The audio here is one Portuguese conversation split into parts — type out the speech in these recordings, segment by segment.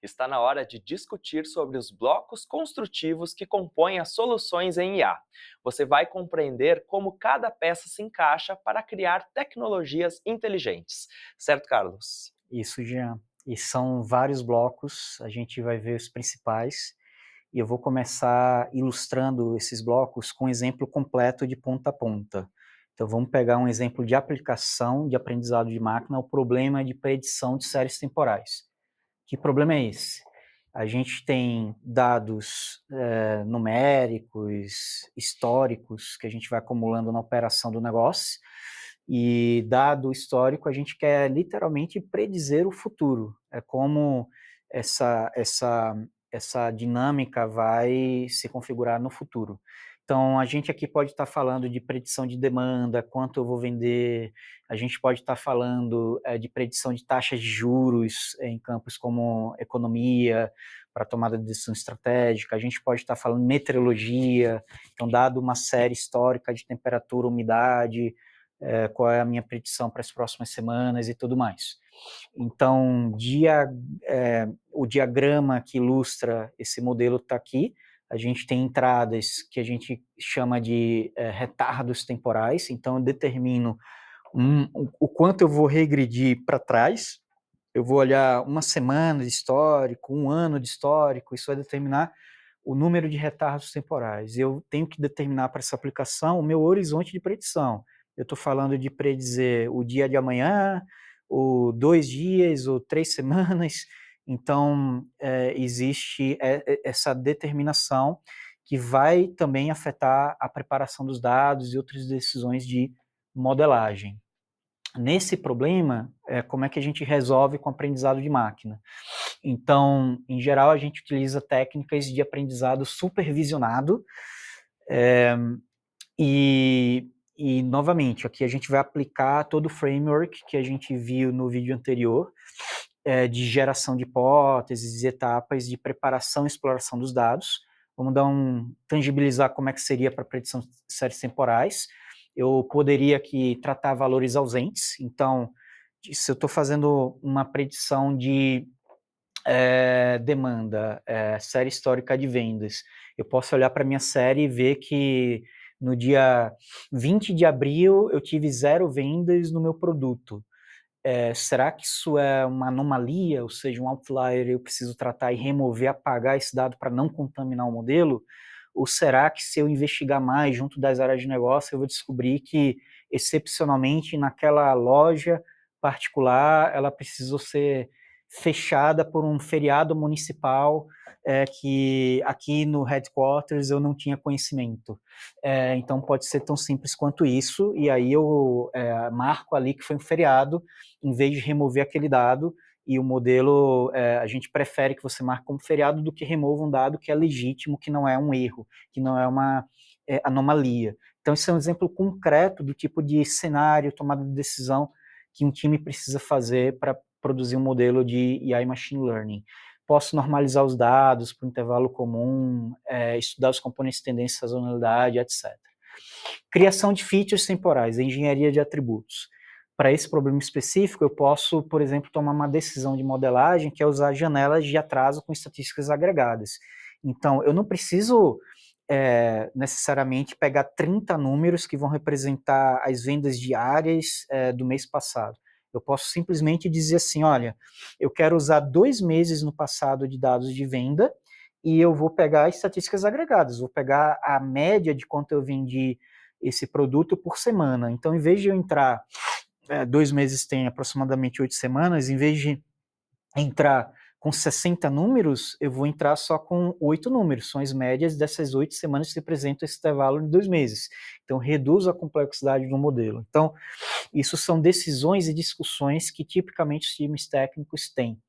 Está na hora de discutir sobre os blocos construtivos que compõem as soluções em IA. Você vai compreender como cada peça se encaixa para criar tecnologias inteligentes. Certo, Carlos? Isso, Jean. E são vários blocos, a gente vai ver os principais, e eu vou começar ilustrando esses blocos com um exemplo completo de ponta a ponta. Então, vamos pegar um exemplo de aplicação de aprendizado de máquina, o problema de predição de séries temporais. Que problema é esse? A gente tem dados numéricos, históricos, que a gente vai acumulando na operação do negócio, e dado histórico, a gente quer literalmente predizer o futuro. É como essa dinâmica vai se configurar no futuro. Então, a gente aqui pode estar falando de predição de demanda, quanto eu vou vender, a gente pode estar falando de predição de taxas de juros em campos como economia, para tomada de decisão estratégica, a gente pode estar falando meteorologia, então, dado uma série histórica de temperatura, umidade, qual é a minha predição para as próximas semanas e tudo mais. Então, o diagrama que ilustra esse modelo está aqui. A gente tem entradas que a gente chama de retardos temporais, então eu determino o quanto eu vou regredir para trás. Eu vou olhar uma semana de histórico, um ano de histórico, isso vai determinar o número de retardos temporais. Eu tenho que determinar para essa aplicação o meu horizonte de predição. Eu estou falando de predizer o dia de amanhã, ou 2 dias, ou 3 semanas. Então, existe essa determinação que vai também afetar a preparação dos dados e outras decisões de modelagem. Nesse problema, como é que a gente resolve com aprendizado de máquina? Então, em geral, a gente utiliza técnicas de aprendizado supervisionado, é, e, novamente, aqui a gente vai aplicar todo o framework que a gente viu no vídeo anterior, de geração de hipóteses e etapas de preparação e exploração dos dados. Vamos tangibilizar como é que seria para predição de séries temporais. Eu poderia aqui tratar valores ausentes, então, se eu estou fazendo uma predição de demanda, série histórica de vendas, eu posso olhar para a minha série e ver que no dia 20 de abril eu tive 0 vendas no meu produto. Será que isso é uma anomalia, ou seja, um outlier, eu preciso tratar e remover, apagar esse dado para não contaminar o modelo? Ou será que se eu investigar mais junto das áreas de negócio, eu vou descobrir que, excepcionalmente, naquela loja particular, ela precisou ser fechada por um feriado municipal que aqui no headquarters eu não tinha conhecimento. Então pode ser tão simples quanto isso, e aí eu marco ali que foi um feriado, em vez de remover aquele dado, e o modelo, a gente prefere que você marque como feriado do que remova um dado que é legítimo, que não é um erro, que não é uma anomalia. Então, esse é um exemplo concreto do tipo de cenário, tomada de decisão que um time precisa fazer para produzir um modelo de AI Machine Learning. Posso normalizar os dados para um intervalo comum, estudar os componentes de tendência, sazonalidade, etc. Criação de features temporais, engenharia de atributos. Para esse problema específico, eu posso, por exemplo, tomar uma decisão de modelagem que é usar janelas de atraso com estatísticas agregadas. Então, eu não preciso necessariamente pegar 30 números que vão representar as vendas diárias do mês passado. Eu posso simplesmente dizer assim, olha, eu quero usar 2 meses no passado de dados de venda e eu vou pegar estatísticas agregadas, vou pegar a média de quanto eu vendi esse produto por semana. Então, em vez de eu entrar, 2 meses tem aproximadamente 8 semanas, em vez de entrar com 60 números, eu vou entrar só com 8 números, são as médias dessas 8 semanas que representam esse intervalo de 2 meses. Então, reduz a complexidade do modelo. Então, isso são decisões e discussões que tipicamente os times técnicos têm.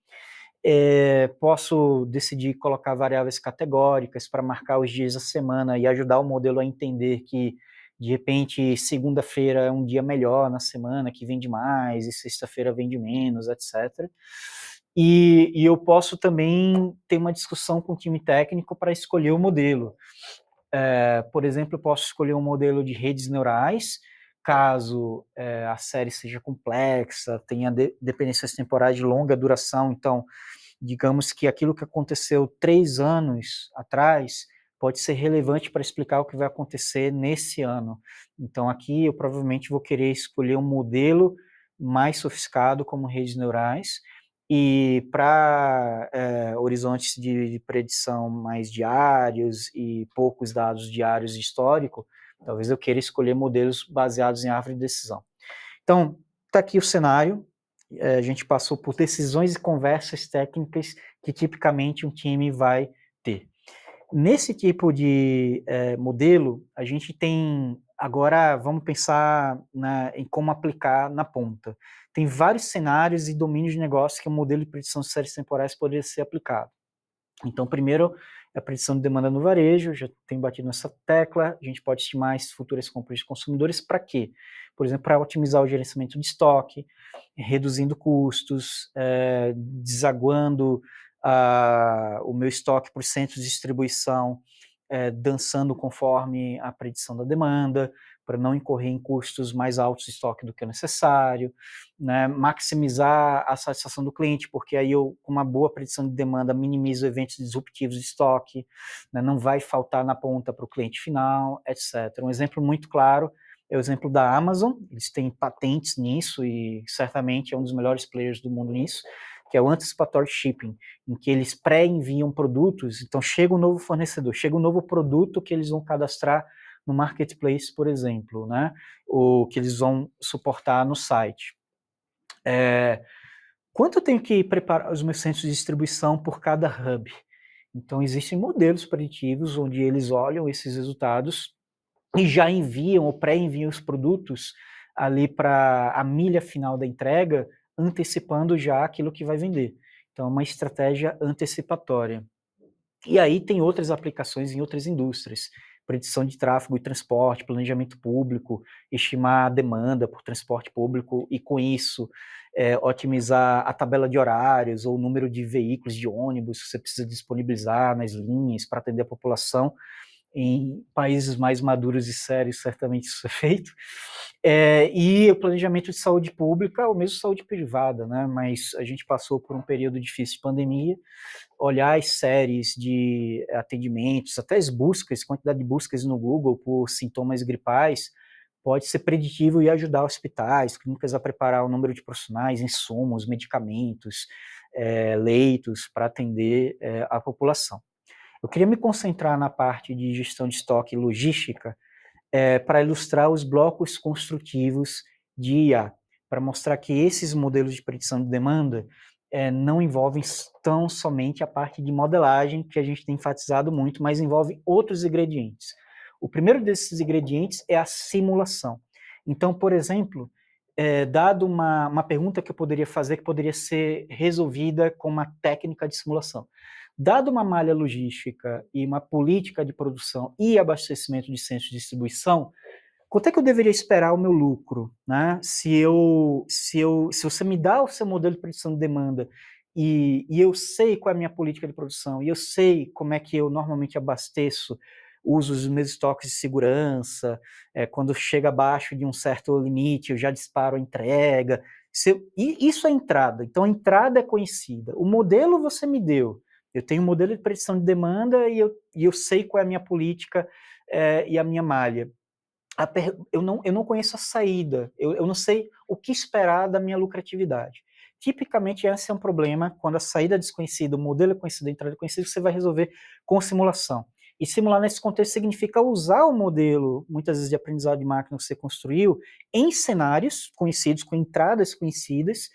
Posso decidir colocar variáveis categóricas para marcar os dias da semana e ajudar o modelo a entender que, de repente, segunda-feira é um dia melhor na semana, que vende mais, e sexta-feira vende menos, etc. E eu posso também ter uma discussão com o time técnico para escolher o modelo. Por exemplo, eu posso escolher um modelo de redes neurais, caso a série seja complexa, tenha dependências temporais de longa duração, então Digamos que aquilo que aconteceu 3 anos atrás pode ser relevante para explicar o que vai acontecer nesse ano. Então, aqui eu provavelmente vou querer escolher um modelo mais sofisticado, como redes neurais, e para horizontes de predição mais diários e poucos dados diários de histórico, talvez eu queira escolher modelos baseados em árvore de decisão. Então, está aqui o cenário. A gente passou por decisões e conversas técnicas que tipicamente um time vai ter. Nesse tipo de modelo, a gente tem, agora vamos pensar em como aplicar na ponta. Tem vários cenários e domínios de negócio que o modelo de predição de séries temporais poderia ser aplicado. Então, primeiro, a predição de demanda no varejo, já tenho batido nessa tecla, a gente pode estimar as futuras compras de consumidores para quê? Por exemplo, para otimizar o gerenciamento de estoque, reduzindo custos, desaguando o meu estoque por centros de distribuição, dançando conforme a predição da demanda, para não incorrer em custos mais altos de estoque do que é necessário, né, maximizar a satisfação do cliente, porque aí eu, com uma boa predição de demanda, minimizo eventos disruptivos de estoque, né, não vai faltar na ponta para o cliente final, etc. Um exemplo muito claro é o exemplo da Amazon, eles têm patentes nisso e certamente é um dos melhores players do mundo nisso, que é o Anticipatory Shipping, em que eles pré-enviam produtos, então chega um novo fornecedor, chega um novo produto que eles vão cadastrar no marketplace, por exemplo, né, ou que eles vão suportar no site. Quanto eu tenho que preparar os meus centros de distribuição por cada hub? Então, existem modelos preditivos onde eles olham esses resultados e já enviam ou pré-enviam os produtos ali para a milha final da entrega, antecipando já aquilo que vai vender. Então, é uma estratégia antecipatória. E aí tem outras aplicações em outras indústrias, predição de tráfego e transporte, planejamento público, estimar a demanda por transporte público e, com isso, otimizar a tabela de horários ou o número de veículos, de ônibus que você precisa disponibilizar nas linhas para atender a população. Em países mais maduros e sérios, certamente isso é feito. E o planejamento de saúde pública, ou mesmo saúde privada, né? Mas a gente passou por um período difícil de pandemia, olhar as séries de atendimentos, até as buscas, quantidade de buscas no Google por sintomas gripais, pode ser preditivo e ajudar hospitais, clínicas a preparar o número de profissionais, insumos, medicamentos, leitos para atender a população. Eu queria me concentrar na parte de gestão de estoque e logística para ilustrar os blocos construtivos de IA, para mostrar que esses modelos de predição de demanda não envolvem tão somente a parte de modelagem, que a gente tem enfatizado muito, mas envolve outros ingredientes. O primeiro desses ingredientes é a simulação. Então, por exemplo, dado uma pergunta que eu poderia fazer, que poderia ser resolvida com uma técnica de simulação. Dado uma malha logística e uma política de produção e abastecimento de centros de distribuição, quanto é que eu deveria esperar o meu lucro, né? Se você me dá o seu modelo de predição de demanda e eu sei qual é a minha política de produção e eu sei como é que eu normalmente abasteço, uso os meus estoques de segurança, quando chega abaixo de um certo limite, eu já disparo a entrega. E isso é entrada. Então, a entrada é conhecida. O modelo você me deu. Eu tenho um modelo de predição de demanda e eu sei qual é a minha política e a minha malha. Eu não conheço a saída, eu não sei o que esperar da minha lucratividade. Tipicamente, esse é um problema quando a saída é desconhecida, o modelo é conhecido, a entrada é conhecida, você vai resolver com simulação. E simular nesse contexto significa usar o modelo, muitas vezes de aprendizado de máquina que você construiu, em cenários conhecidos, com entradas conhecidas,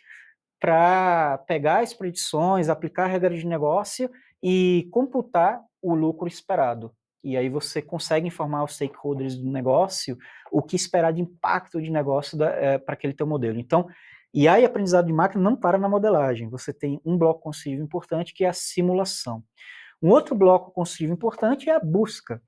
para pegar as predições, aplicar a regra de negócio e computar o lucro esperado. E aí você consegue informar os stakeholders do negócio o que esperar de impacto de negócio para aquele teu modelo. Então, IA e aprendizado de máquina não para na modelagem. Você tem um bloco construtivo importante que é a simulação. Um outro bloco construtivo importante é a busca.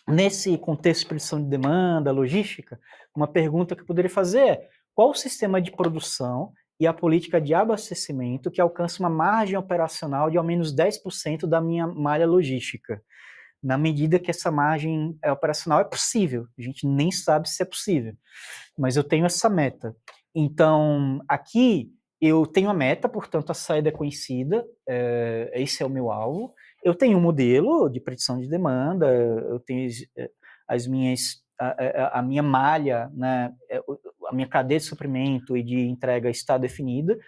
Nesse contexto de predição de demanda, logística, uma pergunta que eu poderia fazer é: qual o sistema de produção e a política de abastecimento que alcança uma margem operacional de ao menos 10% da minha malha logística? Na medida que essa margem operacional é possível, a gente nem sabe se é possível, mas eu tenho essa meta. Então, aqui eu tenho a meta, portanto a saída é conhecida, esse é o meu alvo. Eu tenho um modelo de predição de demanda, eu tenho as minhas, a minha malha, né, a minha cadeia de suprimento e de entrega está definida,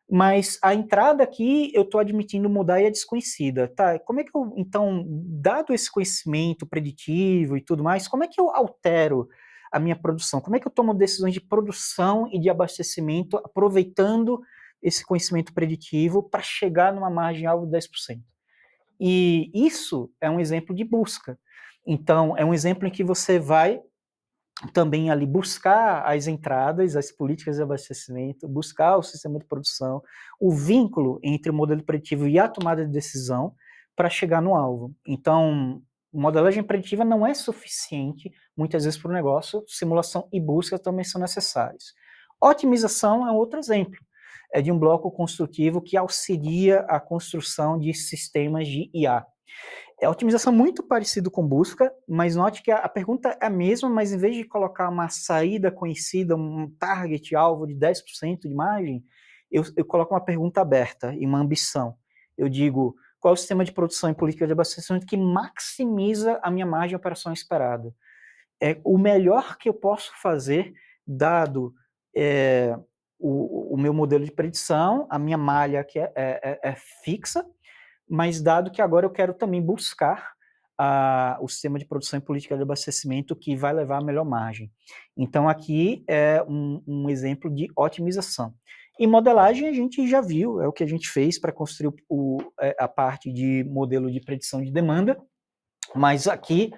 mas a entrada aqui eu estou admitindo mudar e é desconhecida. Tá, como é que eu, então, dado esse conhecimento preditivo e tudo mais, como é que eu altero a minha produção? Como é que eu tomo decisões de produção e de abastecimento aproveitando esse conhecimento preditivo para chegar numa margem-alvo de 10%? E isso é um exemplo de busca. Então, é um exemplo em que você vai também ali buscar as entradas, as políticas de abastecimento, buscar o sistema de produção, o vínculo entre o modelo preditivo e a tomada de decisão para chegar no alvo. Então, modelagem preditiva não é suficiente, muitas vezes, para o negócio, simulação e busca também são necessários. Otimização é um outro exemplo, é de um bloco construtivo que auxilia a construção de sistemas de IA. É otimização muito parecido com busca, mas note que a pergunta é a mesma, mas em vez de colocar uma saída conhecida, um target, alvo de 10% de margem, eu coloco uma pergunta aberta e uma ambição. Eu digo, qual é o sistema de produção e política de abastecimento que maximiza a minha margem de operação esperada? É o melhor que eu posso fazer, dado o meu modelo de predição, a minha malha que é fixa, mas dado que agora eu quero também buscar o sistema de produção e política de abastecimento que vai levar a melhor margem. Então, aqui é um exemplo de otimização. E modelagem a gente já viu, é o que a gente fez para construir a parte de modelo de predição de demanda, mas aqui,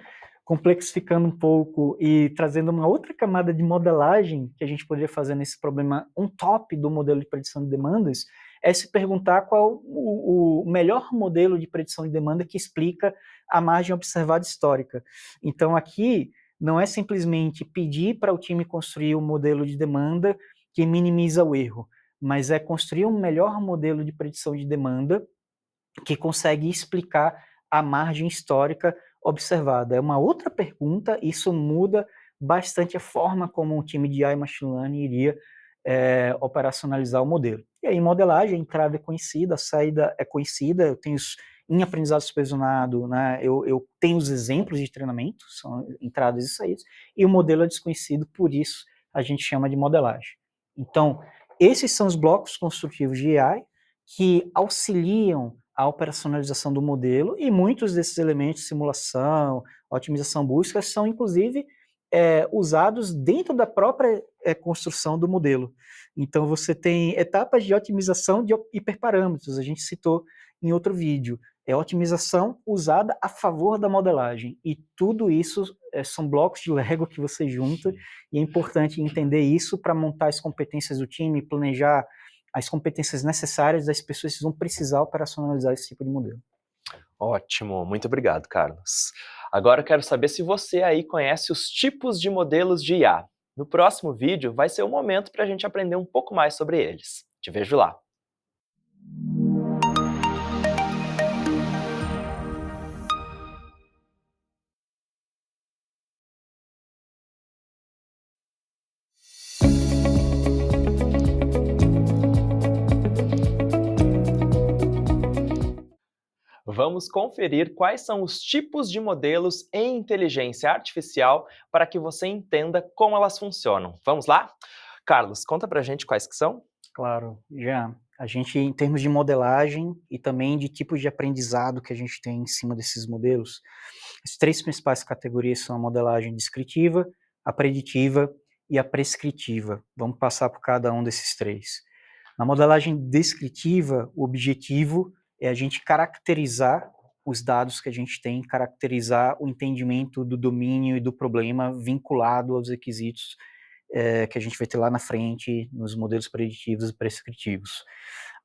complexificando um pouco e trazendo uma outra camada de modelagem que a gente poderia fazer nesse problema on top do modelo de predição de demandas, é se perguntar qual o melhor modelo de predição de demanda que explica a margem observada histórica. Então, aqui, não é simplesmente pedir para o time construir um modelo de demanda que minimiza o erro, mas é construir um melhor modelo de predição de demanda que consegue explicar a margem histórica observada. É uma outra pergunta, isso muda bastante a forma como um time de AI e Machine Learning iria operacionalizar o modelo. E aí, modelagem, a entrada é conhecida, a saída é conhecida, eu tenho em aprendizado supervisionado, né, eu tenho os exemplos de treinamento, são entradas e saídas, e o modelo é desconhecido, por isso a gente chama de modelagem. Então, esses são os blocos construtivos de AI que auxiliam a operacionalização do modelo, e muitos desses elementos, simulação, otimização, busca, são inclusive usados dentro da própria construção do modelo. Então você tem etapas de otimização de hiperparâmetros, a gente citou em outro vídeo, é otimização usada a favor da modelagem, e tudo isso são blocos de Lego que você junta, e é importante entender isso para montar as competências do time, planejar as competências necessárias das pessoas que vão precisar operacionalizar esse tipo de modelo. Ótimo, muito obrigado, Carlos. Agora eu quero saber se você aí conhece os tipos de modelos de IA. No próximo vídeo vai ser o momento para a gente aprender um pouco mais sobre eles. Te vejo lá. Vamos conferir quais são os tipos de modelos em inteligência artificial para que você entenda como elas funcionam. Vamos lá? Carlos, conta pra gente quais que são? Claro, já. A gente, em termos de modelagem e também de tipos de aprendizado que a gente tem em cima desses modelos, as três principais categorias são a modelagem descritiva, a preditiva e a prescritiva. Vamos passar por cada um desses três. Na modelagem descritiva, o objetivo é a gente caracterizar os dados que a gente tem, caracterizar o entendimento do domínio e do problema vinculado aos requisitos que a gente vai ter lá na frente nos modelos preditivos e prescritivos.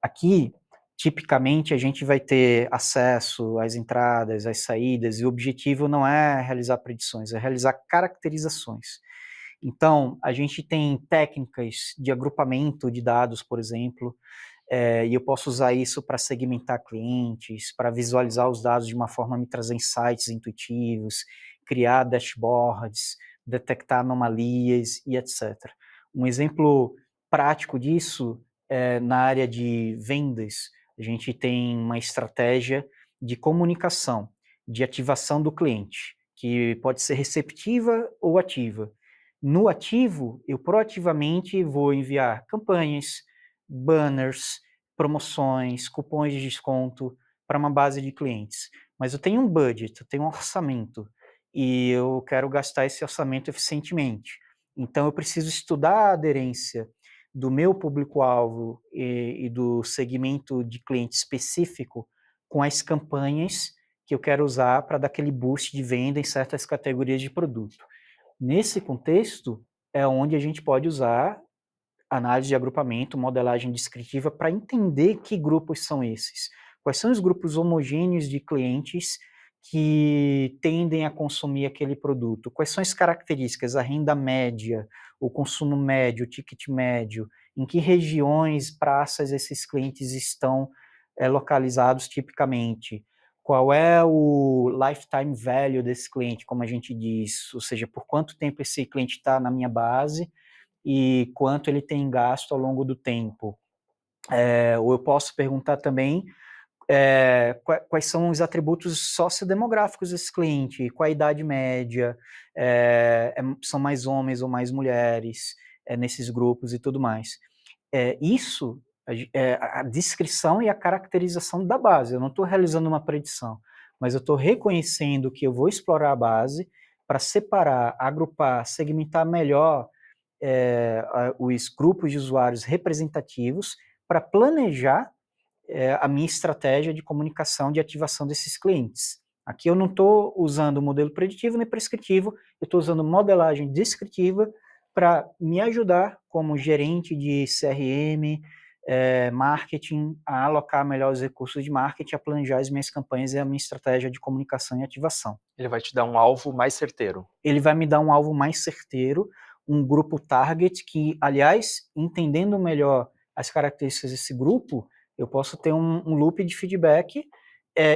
Aqui, tipicamente, a gente vai ter acesso às entradas, às saídas, e o objetivo não é realizar predições, é realizar caracterizações. Então, a gente tem técnicas de agrupamento de dados, por exemplo, e eu posso usar isso para segmentar clientes, para visualizar os dados de uma forma a me trazer insights intuitivos, criar dashboards, detectar anomalias e etc. Um exemplo prático disso na área de vendas, a gente tem uma estratégia de comunicação, de ativação do cliente, que pode ser receptiva ou ativa. No ativo, eu proativamente vou enviar campanhas, banners, promoções, cupons de desconto para uma base de clientes. Mas eu tenho um budget, eu tenho um orçamento e eu quero gastar esse orçamento eficientemente. Então eu preciso estudar a aderência do meu público-alvo e do segmento de cliente específico com as campanhas que eu quero usar para dar aquele boost de venda em certas categorias de produto. Nesse contexto, é onde a gente pode usar análise de agrupamento, modelagem descritiva, para entender que grupos são esses. Quais são os grupos homogêneos de clientes que tendem a consumir aquele produto? Quais são as características, a renda média, o consumo médio, o ticket médio? Em que regiões, praças esses clientes estão localizados tipicamente? Qual é o lifetime value desse cliente, como a gente diz? Ou seja, por quanto tempo esse cliente está na minha base e quanto ele tem gasto ao longo do tempo. Ou eu posso perguntar também quais são os atributos sociodemográficos desse cliente, qual a idade média, são mais homens ou mais mulheres nesses grupos e tudo mais. Isso é a descrição e a caracterização da base. Eu não estou realizando uma predição, mas eu estou reconhecendo que eu vou explorar a base para separar, agrupar, segmentar melhor os grupos de usuários representativos para planejar a minha estratégia de comunicação de ativação desses clientes. Aqui eu não estou usando o modelo preditivo nem prescritivo, eu estou usando modelagem descritiva para me ajudar como gerente de CRM, marketing, a alocar melhor os recursos de marketing, a planejar as minhas campanhas e a minha estratégia de comunicação e ativação. Ele vai te dar um alvo mais certeiro. Ele vai me dar um alvo mais certeiro, um grupo target que, aliás, entendendo melhor as características desse grupo, eu posso ter um loop de feedback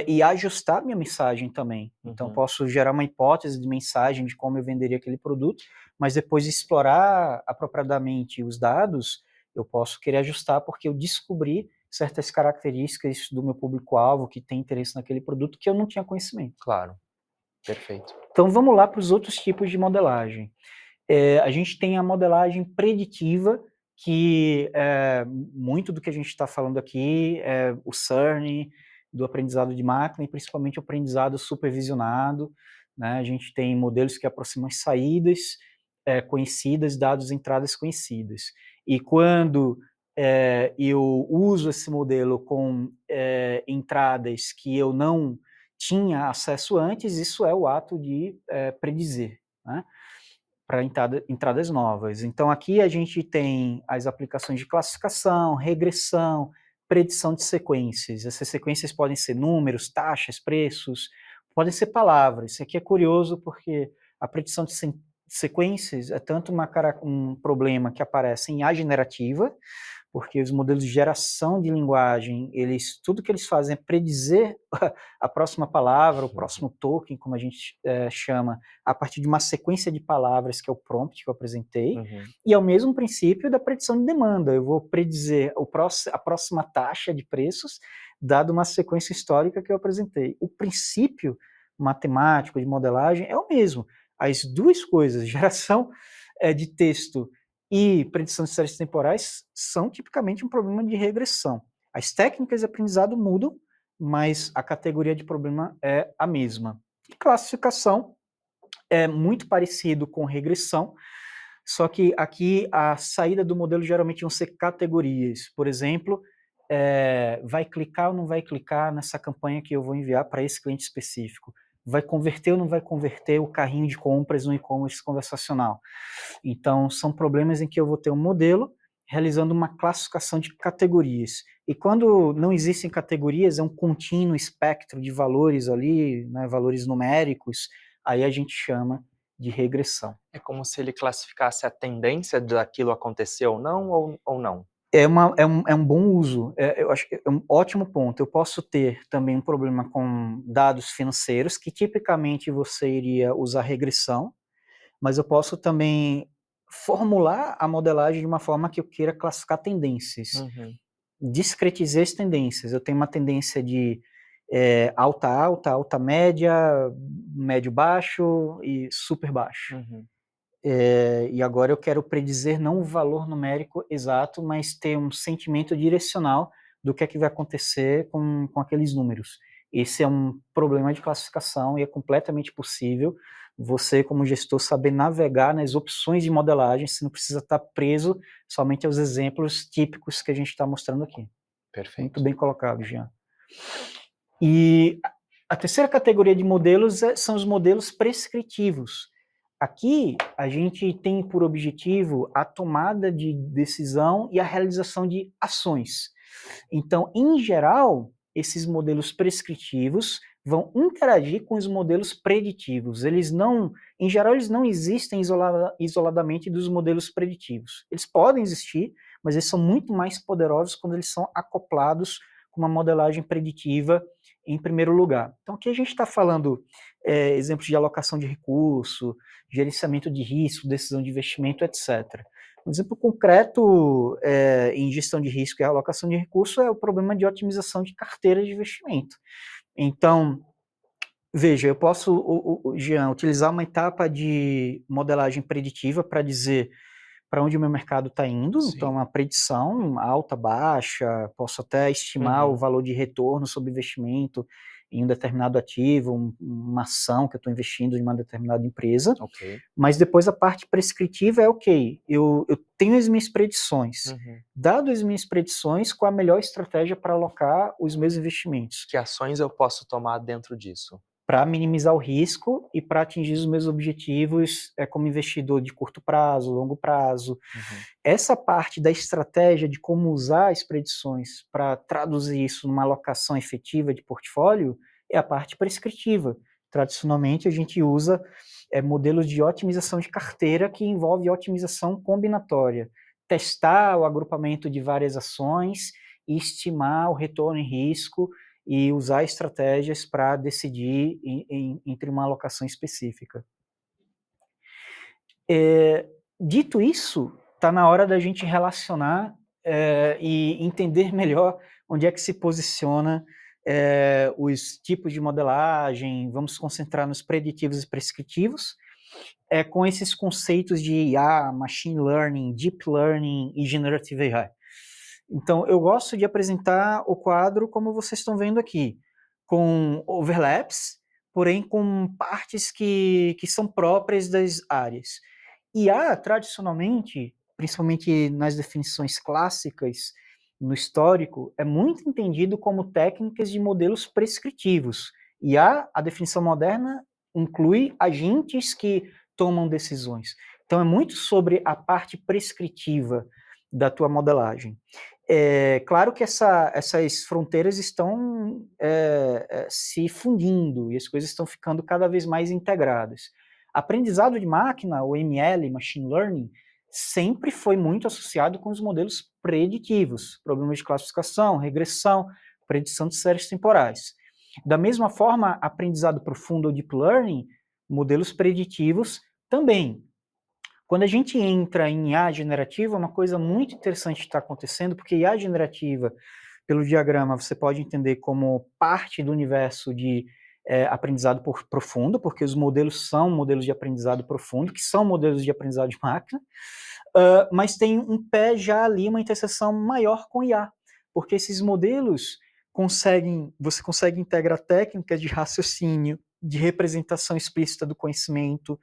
e ajustar minha mensagem também. Então, posso gerar uma hipótese de mensagem de como eu venderia aquele produto, mas depois de explorar apropriadamente os dados, eu posso querer ajustar porque eu descobri certas características do meu público-alvo que tem interesse naquele produto que eu não tinha conhecimento. Claro, perfeito. Então, vamos lá para os outros tipos de modelagem. A gente tem a modelagem preditiva, que muito do que a gente está falando aqui é o CERN, do aprendizado de máquina, e principalmente o aprendizado supervisionado, né? A gente tem modelos que aproximam as saídas conhecidas, dados entradas conhecidas. E quando eu uso esse modelo com entradas que eu não tinha acesso antes, isso é o ato de predizer, né? Para entradas novas. Então, aqui a gente tem as aplicações de classificação, regressão, predição de sequências. Essas sequências podem ser números, taxas, preços, podem ser palavras. Isso aqui é curioso porque a predição de sequências é tanto um problema que aparece em A generativa, porque os modelos de geração de linguagem, tudo que eles fazem é predizer a próxima palavra, o próximo token, como a gente chama, a partir de uma sequência de palavras, que é o prompt que eu apresentei, e é o mesmo princípio da predição de demanda. Eu vou predizer a próxima taxa de preços, dado uma sequência histórica que eu apresentei. O princípio matemático de modelagem é o mesmo. As duas coisas, geração de texto e predição de séries temporais, são tipicamente um problema de regressão. As técnicas de aprendizado mudam, mas a categoria de problema é a mesma. E classificação é muito parecido com regressão, só que aqui a saída do modelo geralmente vão ser categorias. Por exemplo, vai clicar ou não vai clicar nessa campanha que eu vou enviar para esse cliente específico? Vai converter ou não vai converter o carrinho de compras no e-commerce conversacional? Então, são problemas em que eu vou ter um modelo realizando uma classificação de categorias. E quando não existem categorias, é um contínuo espectro de valores ali, né, valores numéricos, aí a gente chama de regressão. É como se ele classificasse a tendência daquilo acontecer ou não, ou não? É um bom uso, eu acho que é um ótimo ponto. Eu posso ter também um problema com dados financeiros, que tipicamente você iria usar regressão, mas eu posso também formular a modelagem de uma forma que eu queira classificar tendências. Uhum. Discretizei as tendências. Eu tenho uma tendência de alta, alta, alta, média, médio, baixo e super baixo. Uhum. E agora eu quero predizer não o valor numérico exato, mas ter um sentimento direcional do que é que vai acontecer com aqueles números. Esse é um problema de classificação e é completamente possível você, como gestor, saber navegar nas opções de modelagem, você não precisa estar preso somente aos exemplos típicos que a gente está mostrando aqui. Muito Perfeito. bem colocado, Jean. E a terceira categoria de modelos são os modelos prescritivos. Aqui, a gente tem por objetivo a tomada de decisão e a realização de ações. Então, em geral, esses modelos prescritivos vão interagir com os modelos preditivos. Eles não, em geral, eles não existem isoladamente dos modelos preditivos. Eles podem existir, mas eles são muito mais poderosos quando eles são acoplados com uma modelagem preditiva em primeiro lugar. Então, aqui a gente está falando exemplos de alocação de recurso, gerenciamento de risco, decisão de investimento, etc. Um exemplo concreto em gestão de risco e alocação de recurso é o problema de otimização de carteira de investimento. Então, veja, eu posso, Jean, utilizar uma etapa de modelagem preditiva para dizer para onde o meu mercado está indo, então Sim. uma predição alta, baixa, posso até estimar o valor de retorno sobre investimento em um determinado ativo, uma ação que eu estou investindo em uma determinada empresa, Ok. mas depois a parte prescritiva é ok, eu tenho as minhas predições, Uhum. dado as minhas predições, qual a melhor estratégia para alocar os meus investimentos? Que ações eu posso tomar dentro disso? Para minimizar o risco e para atingir os meus objetivos como investidor de curto prazo, longo prazo. Uhum. Essa parte da estratégia de como usar as predições para traduzir isso numa alocação efetiva de portfólio é a parte prescritiva. Tradicionalmente, a gente usa modelos de otimização de carteira que envolve otimização combinatória. Testar o agrupamento de várias ações e estimar o retorno em risco e usar estratégias para decidir entre uma alocação específica. Dito isso, está na hora da gente relacionar e entender melhor onde é que se posiciona os tipos de modelagem, vamos concentrar nos preditivos e prescritivos, com esses conceitos de IA, Machine Learning, Deep Learning e Generative AI. Então, eu gosto de apresentar o quadro como vocês estão vendo aqui, com overlaps, porém com partes que são próprias das áreas. IA, tradicionalmente, principalmente nas definições clássicas, no histórico, é muito entendido como técnicas de modelos prescritivos. IA, a definição moderna, inclui agentes que tomam decisões. Então, é muito sobre a parte prescritiva da tua modelagem. Claro que essas fronteiras estão se fundindo e as coisas estão ficando cada vez mais integradas. Aprendizado de máquina, o ML, Machine Learning, sempre foi muito associado com os modelos preditivos, problemas de classificação, regressão, predição de séries temporais. Da mesma forma, aprendizado profundo ou Deep Learning, modelos preditivos também. Quando a gente entra em IA generativa, uma coisa muito interessante está acontecendo, porque IA generativa, pelo diagrama, você pode entender como parte do universo de aprendizado profundo, porque os modelos são modelos de aprendizado profundo, que são modelos de aprendizado de máquina, mas tem um pé já ali, uma interseção maior com IA, porque esses modelos você consegue integrar técnicas de raciocínio, de representação explícita do conhecimento,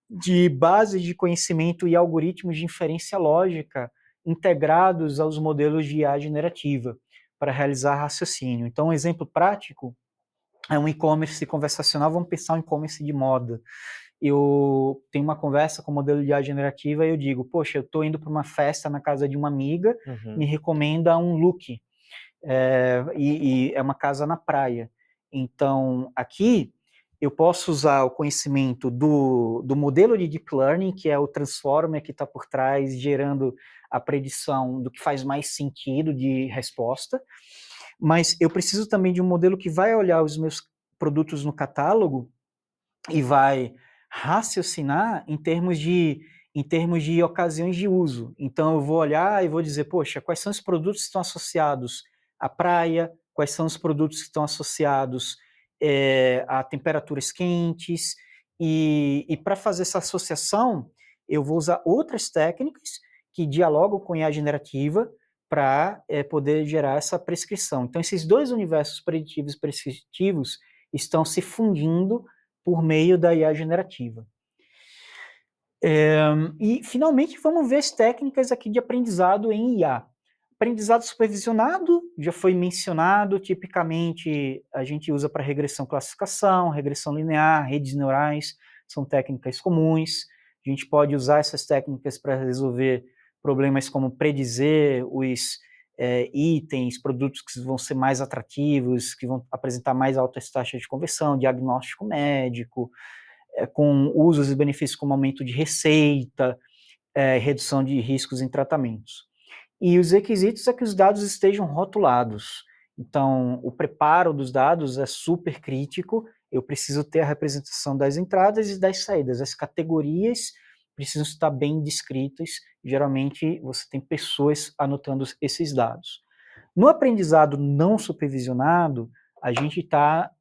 de base de conhecimento e algoritmos de inferência lógica integrados aos modelos de IA generativa para realizar raciocínio. Então, um exemplo prático é um e-commerce conversacional. Vamos pensar um e-commerce de moda. Eu tenho uma conversa com o modelo de IA generativa e eu digo, poxa, eu estou indo para uma festa na casa de uma amiga, me recomenda um look. E é uma casa na praia. Então, aqui, eu posso usar o conhecimento do modelo de Deep Learning, que é o transformer que está por trás, gerando a predição do que faz mais sentido de resposta, mas eu preciso também de um modelo que vai olhar os meus produtos no catálogo e vai raciocinar em termos de em termos de ocasiões de uso. Então, eu vou olhar e vou dizer, poxa, quais são os produtos que estão associados à praia, quais são os produtos que estão associados a temperaturas quentes, e para fazer essa associação, eu vou usar outras técnicas que dialogam com IA generativa para poder gerar essa prescrição. Então, esses dois universos preditivos e prescritivos estão se fundindo por meio da IA generativa. E, finalmente, vamos ver as técnicas aqui de aprendizado em IA. Aprendizado supervisionado, já foi mencionado, tipicamente a gente usa para regressão classificação, regressão linear, redes neurais, são técnicas comuns. A gente pode usar essas técnicas para resolver problemas como predizer os itens, produtos que vão ser mais atrativos, que vão apresentar mais altas taxas de conversão, diagnóstico médico, com usos e benefícios como aumento de receita, redução de riscos em tratamentos. E os requisitos é que os dados estejam rotulados. Então, o preparo dos dados é super crítico, eu preciso ter a representação das entradas e das saídas. As categorias precisam estar bem descritas, geralmente você tem pessoas anotando esses dados. No aprendizado não supervisionado, a gente está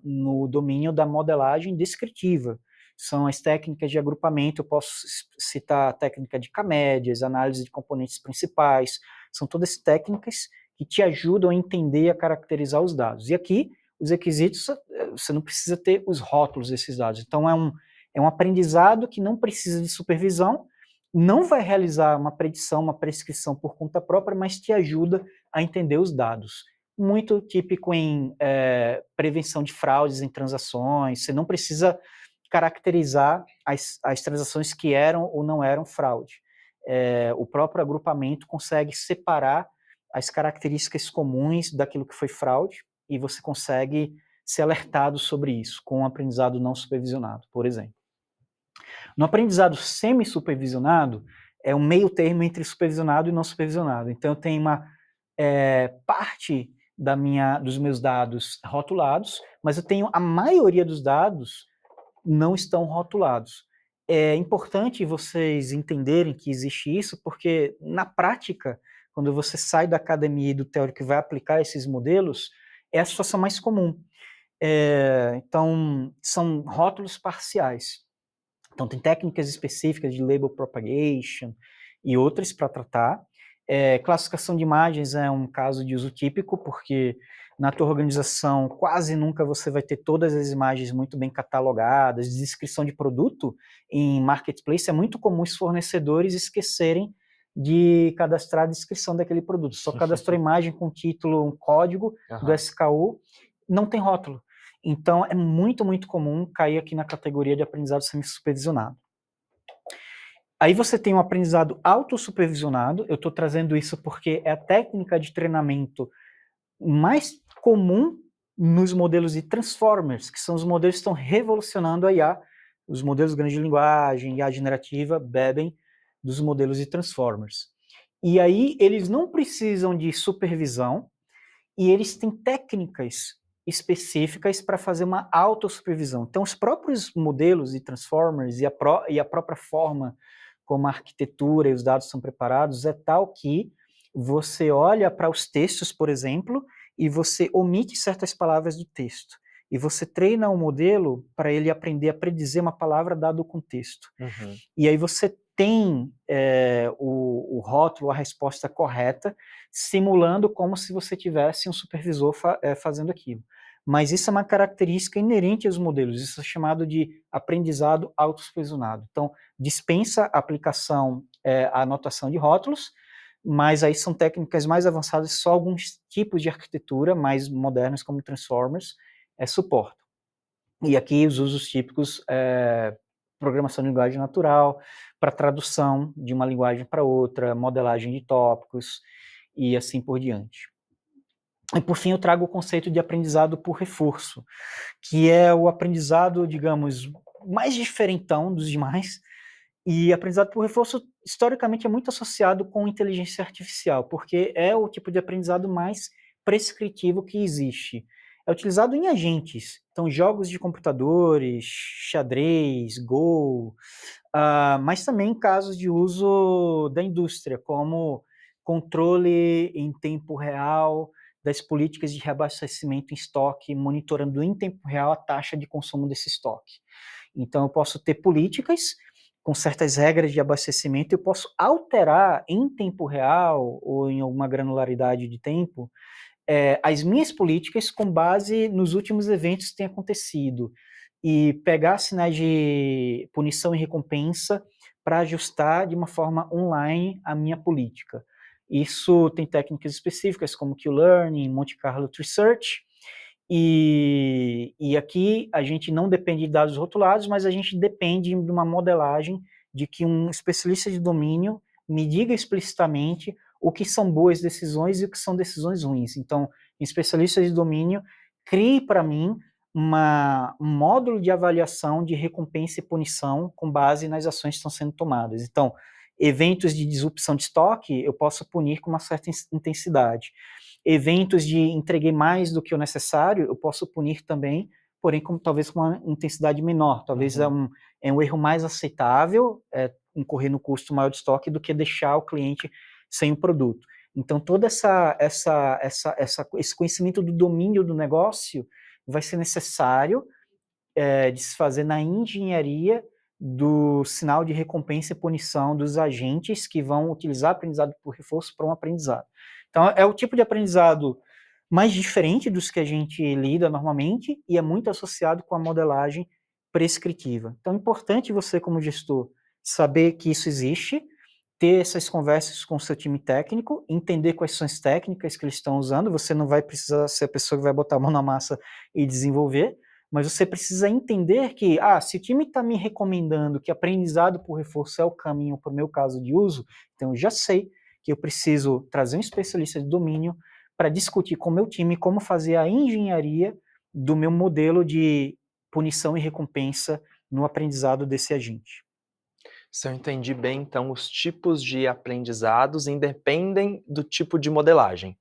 no domínio da modelagem descritiva. São as técnicas de agrupamento, eu posso citar a técnica de K-médias, análise de componentes principais, são todas técnicas que te ajudam a entender e a caracterizar os dados. E aqui, os requisitos, você não precisa ter os rótulos desses dados. Então, é um aprendizado que não precisa de supervisão, não vai realizar uma predição, uma prescrição por conta própria, mas te ajuda a entender os dados. Muito típico em prevenção de fraudes em transações, você não precisa caracterizar as transações que eram ou não eram fraude. O próprio agrupamento consegue separar as características comuns daquilo que foi fraude e você consegue ser alertado sobre isso com um aprendizado não supervisionado, por exemplo. No aprendizado semi-supervisionado, é um meio termo entre supervisionado e não supervisionado. Então, eu tenho uma parte dos meus dados rotulados, mas eu tenho a maioria dos dados não estão rotulados. É importante vocês entenderem que existe isso, porque na prática, quando você sai da academia e do teórico e vai aplicar esses modelos, é a situação mais comum. Então, são rótulos parciais. Então, tem técnicas específicas de label propagation e outras para tratar. Classificação de imagens é um caso de uso típico, porque na tua organização quase nunca você vai ter todas as imagens muito bem catalogadas. Descrição de produto em marketplace é muito comum os fornecedores esquecerem de cadastrar a descrição daquele produto. Só cadastrou a imagem com título, um código do SKU, não tem rótulo. Então, é muito, muito comum cair aqui na categoria de aprendizado semi-supervisionado. Aí você tem um aprendizado autossupervisionado, eu estou trazendo isso porque é a técnica de treinamento mais comum nos modelos de Transformers, que são os modelos que estão revolucionando a IA. Os modelos de grande linguagem, IA generativa, bebem dos modelos de Transformers. E aí eles não precisam de supervisão e eles têm técnicas específicas para fazer uma autossupervisão. Então, os próprios modelos de Transformers e a própria forma como a arquitetura e os dados são preparados é tal que você olha para os textos, por exemplo, e você omite certas palavras do texto. E você treina o modelo para ele aprender a predizer uma palavra dado o contexto. Uhum. E aí você tem o rótulo, a resposta correta, simulando como se você tivesse um supervisor fazendo aquilo. Mas isso é uma característica inerente aos modelos, isso é chamado de aprendizado autossupervisionado. Então, dispensa a aplicação, a anotação de rótulos, mas aí são técnicas mais avançadas, só alguns tipos de arquitetura mais modernos, como Transformers, suportam. E aqui os usos típicos, programação de linguagem natural, para tradução de uma linguagem para outra, modelagem de tópicos e assim por diante. E por fim eu trago o conceito de aprendizado por reforço, que é o aprendizado, digamos, mais diferentão dos demais, e aprendizado por reforço, historicamente, é muito associado com inteligência artificial, porque é o tipo de aprendizado mais prescritivo que existe. é utilizado em agentes. Então, jogos de computadores, xadrez, Go, mas também em casos de uso da indústria, como controle em tempo real das políticas de reabastecimento em estoque, monitorando em tempo real a taxa de consumo desse estoque. Então, eu posso ter políticas com certas regras de abastecimento, eu posso alterar em tempo real ou em alguma granularidade de tempo as minhas políticas com base nos últimos eventos que têm acontecido e pegar sinais de punição e recompensa para ajustar de uma forma online a minha política. Isso tem técnicas específicas como Q-Learning, Monte Carlo Research, e aqui a gente não depende de dados rotulados, mas a gente depende de uma modelagem de que um especialista de domínio me diga explicitamente o que são boas decisões e o que são decisões ruins. Então, um especialista de domínio crie para mim um módulo de avaliação de recompensa e punição com base nas ações que estão sendo tomadas. Então, eventos de disrupção de estoque, eu posso punir com uma certa intensidade. Eventos de entreguei mais do que o necessário, eu posso punir também, porém talvez com uma intensidade menor. Talvez é um erro mais aceitável, incorrer no custo maior de estoque do que deixar o cliente sem o produto. Então, todo esse conhecimento do domínio do negócio vai ser necessário de se fazer na engenharia do sinal de recompensa e punição dos agentes que vão utilizar aprendizado por reforço para um aprendizado. Então, é o tipo de aprendizado mais diferente dos que a gente lida normalmente e é muito associado com a modelagem prescritiva. Então, é importante você, como gestor, saber que isso existe, ter essas conversas com o seu time técnico, entender quais são as técnicas que eles estão usando. Você não vai precisar ser a pessoa que vai botar a mão na massa e desenvolver, mas você precisa entender que, se o time está me recomendando que aprendizado por reforço é o caminho para o meu caso de uso, então eu já sei que eu preciso trazer um especialista de domínio para discutir com o meu time como fazer a engenharia do meu modelo de punição e recompensa no aprendizado desse agente. Se eu entendi bem, então, os tipos de aprendizados independem do tipo de modelagem.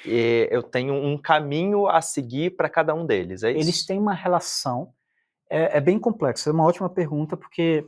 E eu tenho um caminho a seguir para cada um deles, é Eles isso? têm uma relação, é bem complexo, é uma ótima pergunta, porque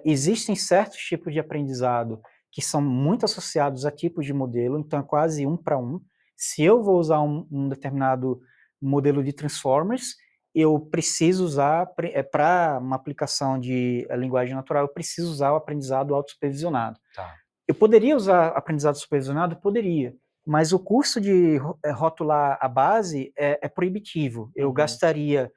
existem certos tipos de aprendizado que são muito associados a tipos de modelo, então é quase um para um. Se eu vou usar um determinado modelo de Transformers, eu preciso usar, para uma aplicação de linguagem natural, eu preciso usar o aprendizado autossupervisionado. Tá. Eu poderia usar aprendizado supervisionado? Poderia, mas o custo de rotular a base é proibitivo. Eu gastaria,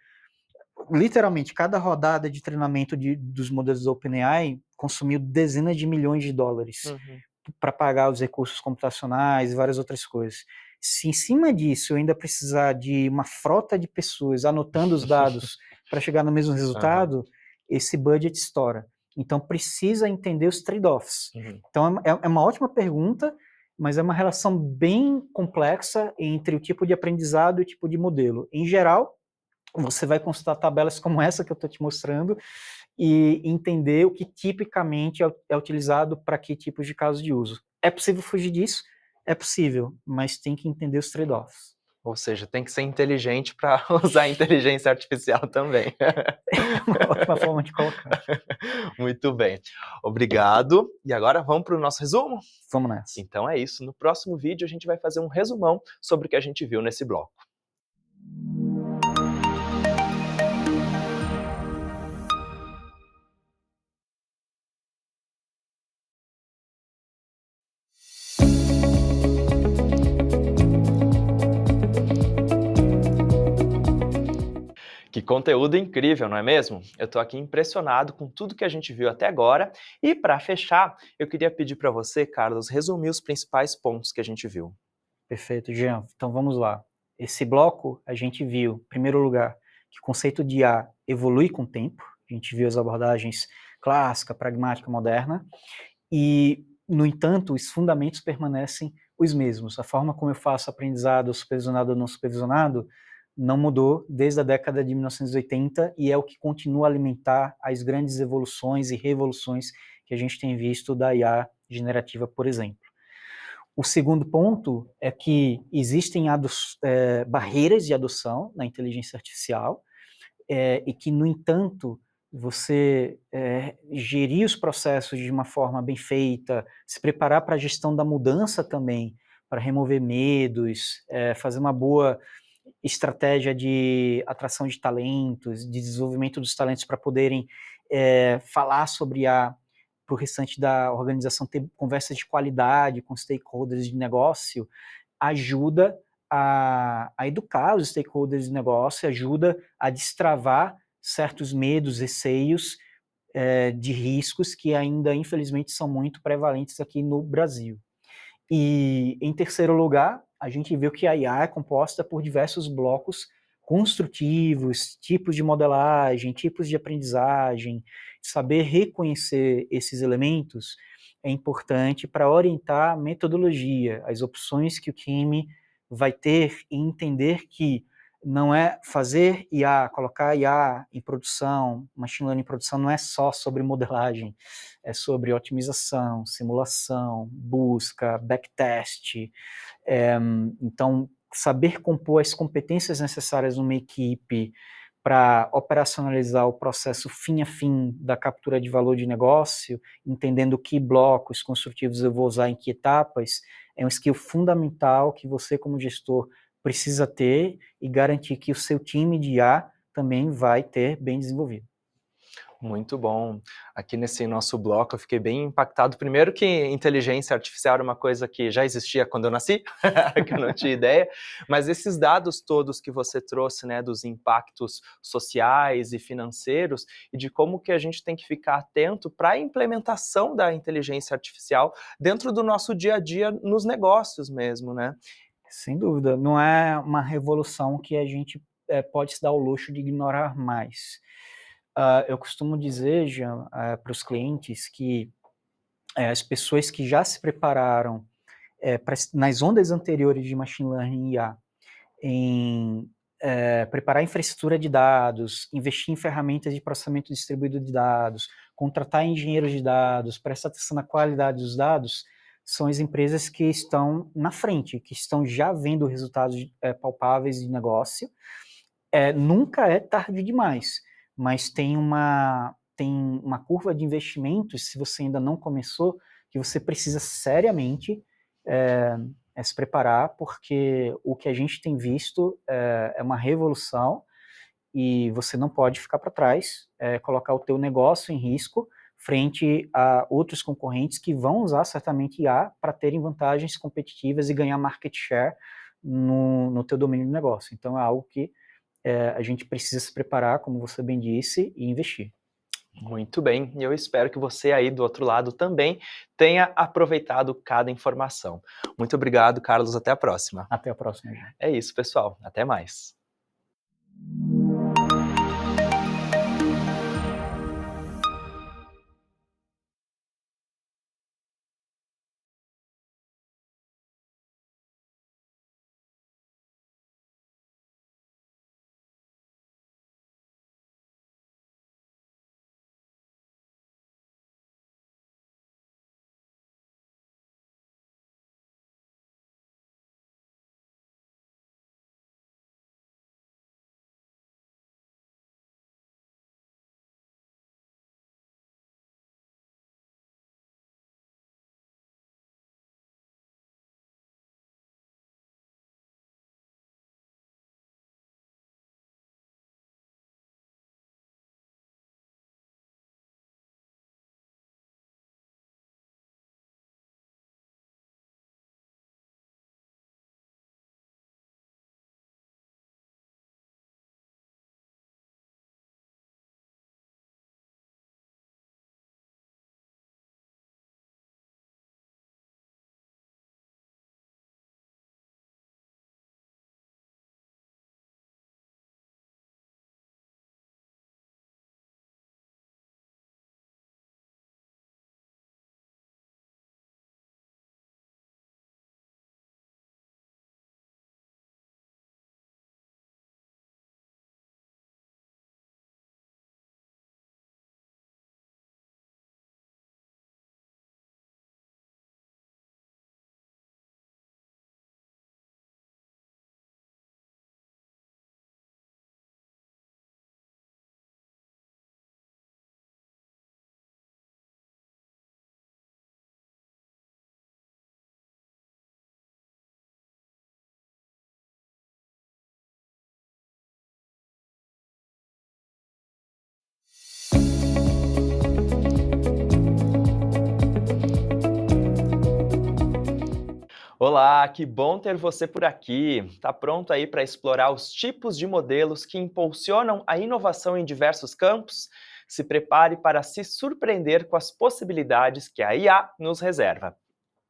literalmente, cada rodada de treinamento dos modelos do OpenAI consumiu dezenas de milhões de dólares Uhum. para pagar os recursos computacionais e várias outras coisas. Se em cima disso eu ainda precisar de uma frota de pessoas anotando os dados para chegar no mesmo resultado, esse budget estoura. Então precisa entender os trade-offs. Uhum. Então é uma ótima pergunta, mas é uma relação bem complexa entre o tipo de aprendizado e o tipo de modelo. Em geral, você vai consultar tabelas como essa que eu estou te mostrando e entender o que tipicamente é utilizado para que tipos de casos de uso. É possível fugir disso? É possível, mas tem que entender os trade-offs. Ou seja, tem que ser inteligente para usar a inteligência artificial também. É uma ótima forma de colocar. Muito bem. Obrigado. E agora vamos para o nosso resumo? Vamos nessa. Então é isso. No próximo vídeo a gente vai fazer um resumão sobre o que a gente viu nesse bloco. Que conteúdo incrível, não é mesmo? Eu estou aqui impressionado com tudo que a gente viu até agora. E para fechar, eu queria pedir para você, Carlos, resumir os principais pontos que a gente viu. Perfeito, Jean. Então vamos lá. Esse bloco a gente viu, em primeiro lugar, que o conceito de IA evolui com o tempo. A gente viu as abordagens clássica, pragmática, moderna. E, no entanto, os fundamentos permanecem os mesmos. A forma como eu faço aprendizado supervisionado ou não supervisionado não mudou desde a década de 1980 e é o que continua a alimentar as grandes evoluções e revoluções que a gente tem visto da IA generativa, por exemplo. O segundo ponto é que existem barreiras de adoção na inteligência artificial, e que, no entanto, você gerir os processos de uma forma bem feita, se preparar para a gestão da mudança também, para remover medos, fazer uma boa estratégia de atração de talentos, de desenvolvimento dos talentos para poderem falar sobre para o restante da organização, ter conversas de qualidade com stakeholders de negócio, ajuda a educar os stakeholders de negócio, ajuda a destravar certos medos, receios de riscos que ainda, infelizmente, são muito prevalentes aqui no Brasil. E, em terceiro lugar, a gente viu que a IA é composta por diversos blocos construtivos, tipos de modelagem, tipos de aprendizagem. Saber reconhecer esses elementos é importante para orientar a metodologia, as opções que o time vai ter e entender que não é fazer IA, colocar IA em produção, machine learning em produção, não é só sobre modelagem, é sobre otimização, simulação, busca, backtest. Então, saber compor as competências necessárias numa equipe para operacionalizar o processo fim a fim da captura de valor de negócio, entendendo que blocos construtivos eu vou usar em que etapas, é um skill fundamental que você, como gestor, precisa ter e garantir que o seu time de IA também vai ter bem desenvolvido. Muito bom. Aqui nesse nosso bloco eu fiquei bem impactado. Primeiro que inteligência artificial era uma coisa que já existia quando eu nasci, que eu não tinha ideia, mas esses dados todos que você trouxe, né, dos impactos sociais e financeiros e de como que a gente tem que ficar atento para a implementação da inteligência artificial dentro do nosso dia a dia nos negócios mesmo, né? Sem dúvida, não é uma revolução que a gente pode se dar o luxo de ignorar mais. Eu costumo dizer, Jean, para os clientes que as pessoas que já se prepararam nas ondas anteriores de machine learning e IA, em preparar infraestrutura de dados, investir em ferramentas de processamento distribuído de dados, contratar engenheiros de dados, prestar atenção na qualidade dos dados, são as empresas que estão na frente, que estão já vendo resultados palpáveis de negócio. Nunca é tarde demais, mas tem uma curva de investimentos, se você ainda não começou, que você precisa seriamente se preparar, porque o que a gente tem visto é uma revolução e você não pode ficar para trás, colocar o teu negócio em risco frente a outros concorrentes que vão usar certamente IA para terem vantagens competitivas e ganhar market share no teu domínio de negócio. Então é algo que a gente precisa se preparar, como você bem disse, e investir. Muito bem, e eu espero que você aí do outro lado também tenha aproveitado cada informação. Muito obrigado, Carlos, até a próxima. Até a próxima, gente. É isso, pessoal, até mais. Olá, que bom ter você por aqui. Tá pronto aí para explorar os tipos de modelos que impulsionam a inovação em diversos campos? Se prepare para se surpreender com as possibilidades que a IA nos reserva.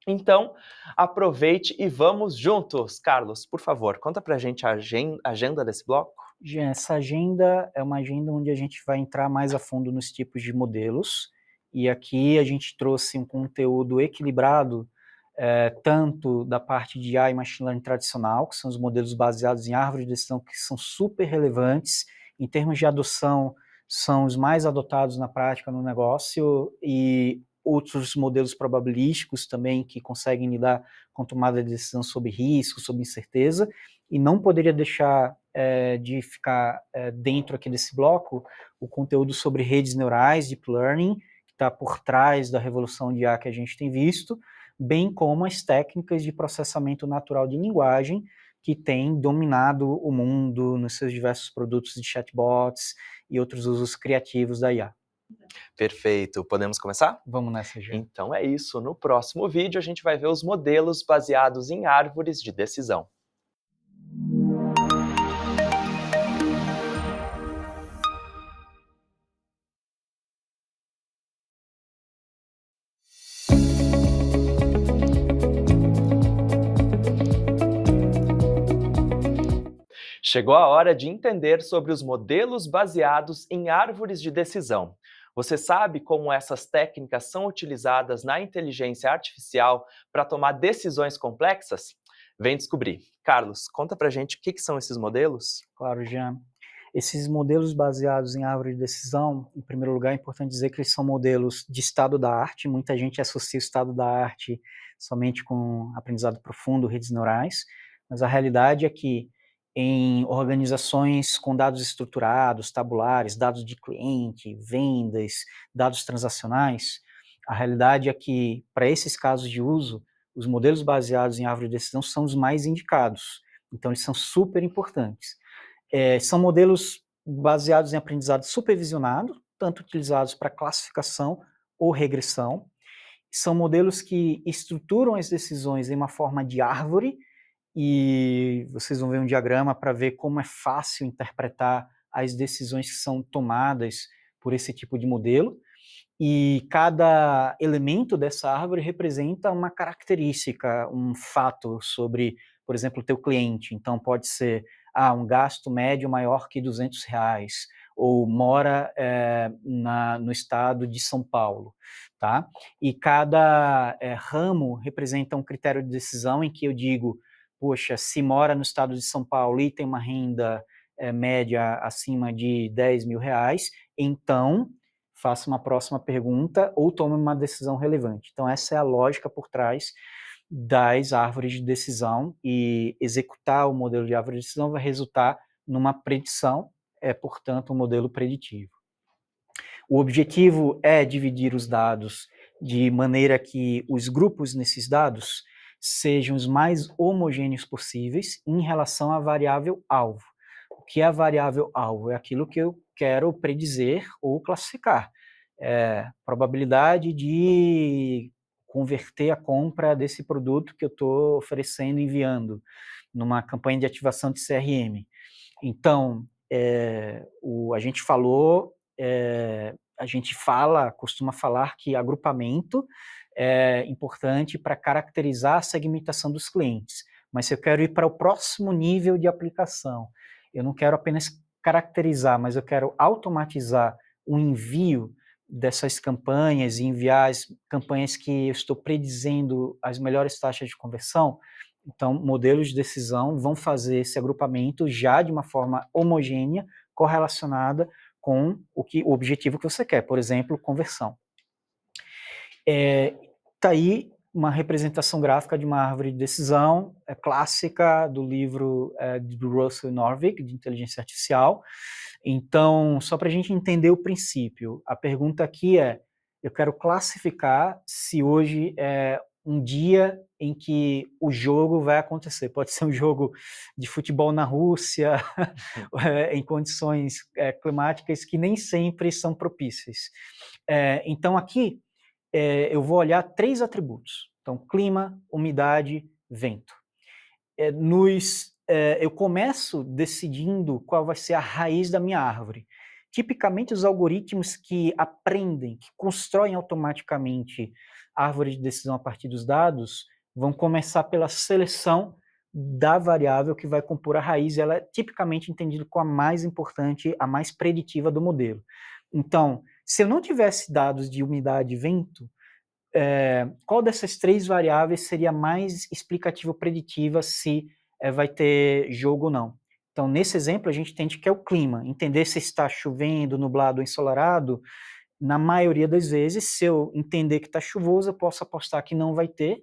Então, aproveite e vamos juntos. Carlos, por favor, conta pra gente a agenda desse bloco. Jean, essa agenda é uma agenda onde a gente vai entrar mais a fundo nos tipos de modelos, e aqui a gente trouxe um conteúdo equilibrado, tanto da parte de AI e Machine Learning tradicional, que são os modelos baseados em árvore de decisão, que são super relevantes, em termos de adoção, são os mais adotados na prática no negócio, e outros modelos probabilísticos também, que conseguem lidar com tomada de decisão sob risco, sob incerteza, e não poderia deixar de ficar dentro aqui desse bloco o conteúdo sobre redes neurais, deep learning, que está por trás da revolução de IA que a gente tem visto, bem como as técnicas de processamento natural de linguagem que têm dominado o mundo nos seus diversos produtos de chatbots e outros usos criativos da IA. Perfeito, podemos começar? Vamos nessa, gente. Então é isso, no próximo vídeo a gente vai ver os modelos baseados em árvores de decisão. Chegou a hora de entender sobre os modelos baseados em árvores de decisão. Você sabe como essas técnicas são utilizadas na inteligência artificial para tomar decisões complexas? Vem descobrir. Carlos, conta pra gente o que são esses modelos? Claro, Jean. Esses modelos baseados em árvore de decisão, em primeiro lugar, é importante dizer que eles são modelos de estado da arte. Muita gente associa o estado da arte somente com aprendizado profundo, redes neurais, mas a realidade é que em organizações com dados estruturados, tabulares, dados de cliente, vendas, dados transacionais, a realidade é que, para esses casos de uso, os modelos baseados em árvore de decisão são os mais indicados. Então, eles são super importantes. São modelos baseados em aprendizado supervisionado, tanto utilizados para classificação ou regressão. São modelos que estruturam as decisões em uma forma de árvore, e vocês vão ver um diagrama para ver como é fácil interpretar as decisões que são tomadas por esse tipo de modelo. E cada elemento dessa árvore representa uma característica, um fato sobre, por exemplo, o teu cliente. Então, pode ser um gasto médio maior que R$ 200, ou mora no estado de São Paulo. Tá? E cada ramo representa um critério de decisão em que eu digo, poxa, se mora no estado de São Paulo e tem uma renda média acima de R$ 10.000, então faça uma próxima pergunta ou tome uma decisão relevante. Então, essa é a lógica por trás das árvores de decisão, e executar o modelo de árvore de decisão vai resultar numa predição, portanto, um modelo preditivo. O objetivo é dividir os dados de maneira que os grupos nesses dados sejam os mais homogêneos possíveis em relação à variável alvo. O que é a variável alvo? É aquilo que eu quero predizer ou classificar. Probabilidade de converter a compra desse produto que eu estou oferecendo, enviando, numa campanha de ativação de CRM. Então, a gente falou, costuma falar que agrupamento é importante para caracterizar a segmentação dos clientes. Mas se eu quero ir para o próximo nível de aplicação, eu não quero apenas caracterizar, mas eu quero automatizar o envio dessas campanhas e enviar as campanhas que eu estou predizendo as melhores taxas de conversão. Então, modelos de decisão vão fazer esse agrupamento já de uma forma homogênea, correlacionada com o objetivo que você quer, por exemplo, conversão. Está aí uma representação gráfica de uma árvore de decisão clássica do livro do Russell Norvig, de inteligência artificial. Então, só para a gente entender o princípio, a pergunta aqui é, eu quero classificar se hoje é um dia em que o jogo vai acontecer. Pode ser um jogo de futebol na Rússia, em condições climáticas que nem sempre são propícias. Então, aqui, eu vou olhar 3 atributos. Então, clima, umidade vento. Eu começo decidindo qual vai ser a raiz da minha árvore. Tipicamente, os algoritmos que aprendem, que constroem automaticamente a árvore de decisão a partir dos dados, vão começar pela seleção da variável que vai compor a raiz, e ela é tipicamente entendida como a mais importante, a mais preditiva do modelo. Então, se eu não tivesse dados de umidade e vento, qual dessas 3 variáveis seria mais explicativa ou preditiva se vai ter jogo ou não? Então, nesse exemplo, a gente entende que é o clima. Entender se está chovendo, nublado ou ensolarado, na maioria das vezes, se eu entender que está chuvoso, eu posso apostar que não vai ter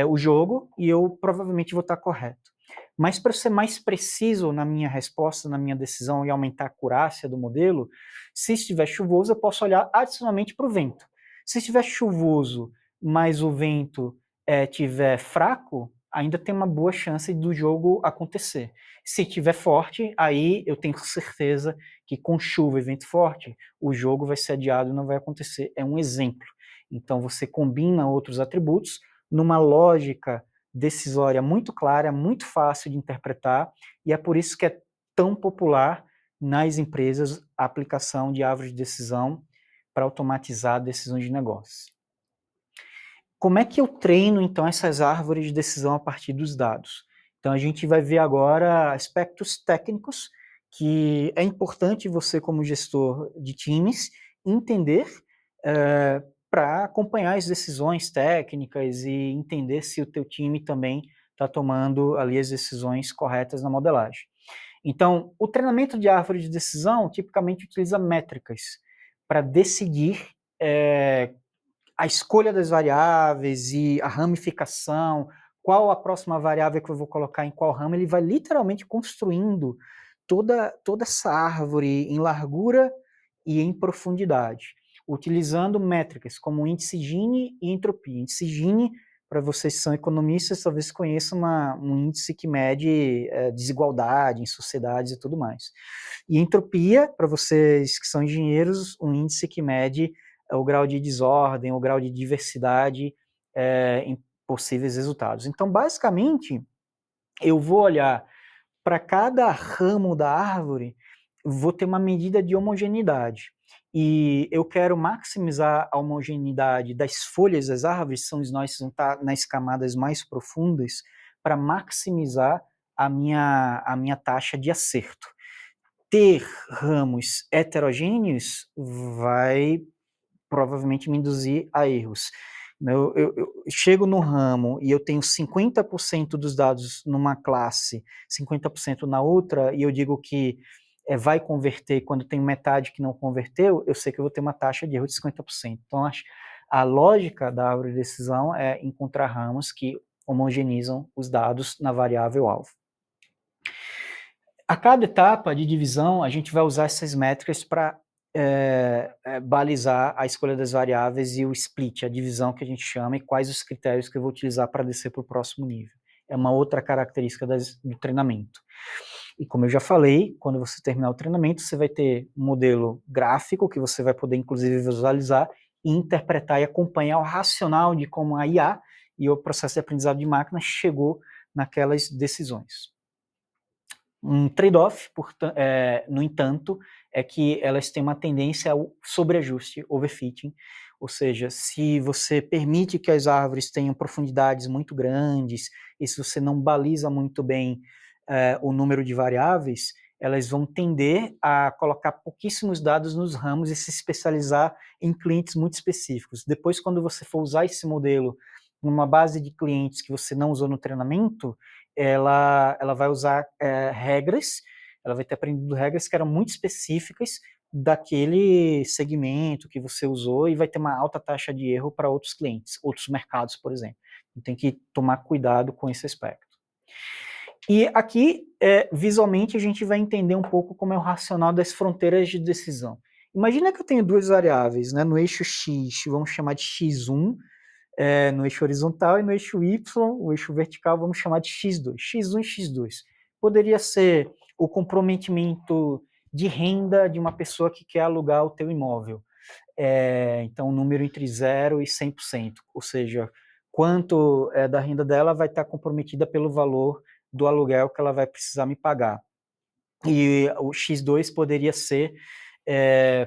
o jogo e eu provavelmente vou estar correto. Mas para ser mais preciso na minha resposta, na minha decisão e aumentar a acurácia do modelo, se estiver chuvoso, eu posso olhar adicionalmente para o vento. Se estiver chuvoso, mas o vento estiver fraco, ainda tem uma boa chance do jogo acontecer. Se estiver forte, aí eu tenho certeza que com chuva e vento forte, o jogo vai ser adiado e não vai acontecer. É um exemplo. Então você combina outros atributos numa lógica decisória muito clara, muito fácil de interpretar, e é por isso que é tão popular nas empresas a aplicação de árvores de decisão para automatizar decisões de negócio. Como é que eu treino, então, essas árvores de decisão a partir dos dados? Então, a gente vai ver agora aspectos técnicos que é importante você, como gestor de times, entender para acompanhar as decisões técnicas e entender se o teu time também está tomando ali as decisões corretas na modelagem. Então, o treinamento de árvore de decisão tipicamente utiliza métricas para decidir a escolha das variáveis e a ramificação, qual a próxima variável que eu vou colocar em qual ramo. Ele vai literalmente construindo toda essa árvore em largura e em profundidade, utilizando métricas como índice Gini e entropia. Índice Gini, para vocês que são economistas, talvez conheçam um índice que mede desigualdade em sociedades e tudo mais. E entropia, para vocês que são engenheiros, um índice que mede o grau de desordem, o grau de diversidade em possíveis resultados. Então, basicamente, eu vou olhar para cada ramo da árvore, vou ter uma medida de homogeneidade. E eu quero maximizar a homogeneidade das folhas das árvores, são os nós que vão estar nas camadas mais profundas, para maximizar a minha taxa de acerto. Ter ramos heterogêneos vai provavelmente me induzir a erros. Eu chego no ramo e eu tenho 50% dos dados numa classe, 50% na outra, e eu digo que vai converter quando tem metade que não converteu, eu sei que eu vou ter uma taxa de erro de 50%. Então, a lógica da árvore de decisão é encontrar ramos que homogeneizam os dados na variável alvo. A cada etapa de divisão, a gente vai usar essas métricas para balizar a escolha das variáveis e o split, a divisão que a gente chama, e quais os critérios que eu vou utilizar para descer para o próximo nível. É uma outra característica do treinamento. E como eu já falei, quando você terminar o treinamento, você vai ter um modelo gráfico que você vai poder, inclusive, visualizar e interpretar e acompanhar o racional de como a IA e o processo de aprendizado de máquina chegou naquelas decisões. Um trade-off, no entanto, é que elas têm uma tendência ao sobreajuste, overfitting, ou seja, se você permite que as árvores tenham profundidades muito grandes, e se você não baliza muito bem o número de variáveis, elas vão tender a colocar pouquíssimos dados nos ramos e se especializar em clientes muito específicos. Depois, quando você for usar esse modelo numa base de clientes que você não usou no treinamento, ela vai usar regras, ela vai ter aprendido regras que eram muito específicas daquele segmento que você usou e vai ter uma alta taxa de erro para outros clientes, outros mercados, por exemplo. Então, tem que tomar cuidado com esse aspecto. E aqui, visualmente, a gente vai entender um pouco como é o racional das fronteiras de decisão. Imagina que eu tenho duas variáveis, né, no eixo X, vamos chamar de X1, no eixo horizontal, e no eixo Y, o eixo vertical, vamos chamar de X2, X1 e X2. Poderia ser o comprometimento de renda de uma pessoa que quer alugar o teu imóvel. Então, um número entre 0 e 100%, ou seja, quanto da renda dela vai estar comprometida pelo valor do aluguel que ela vai precisar me pagar. E o X2 poderia ser,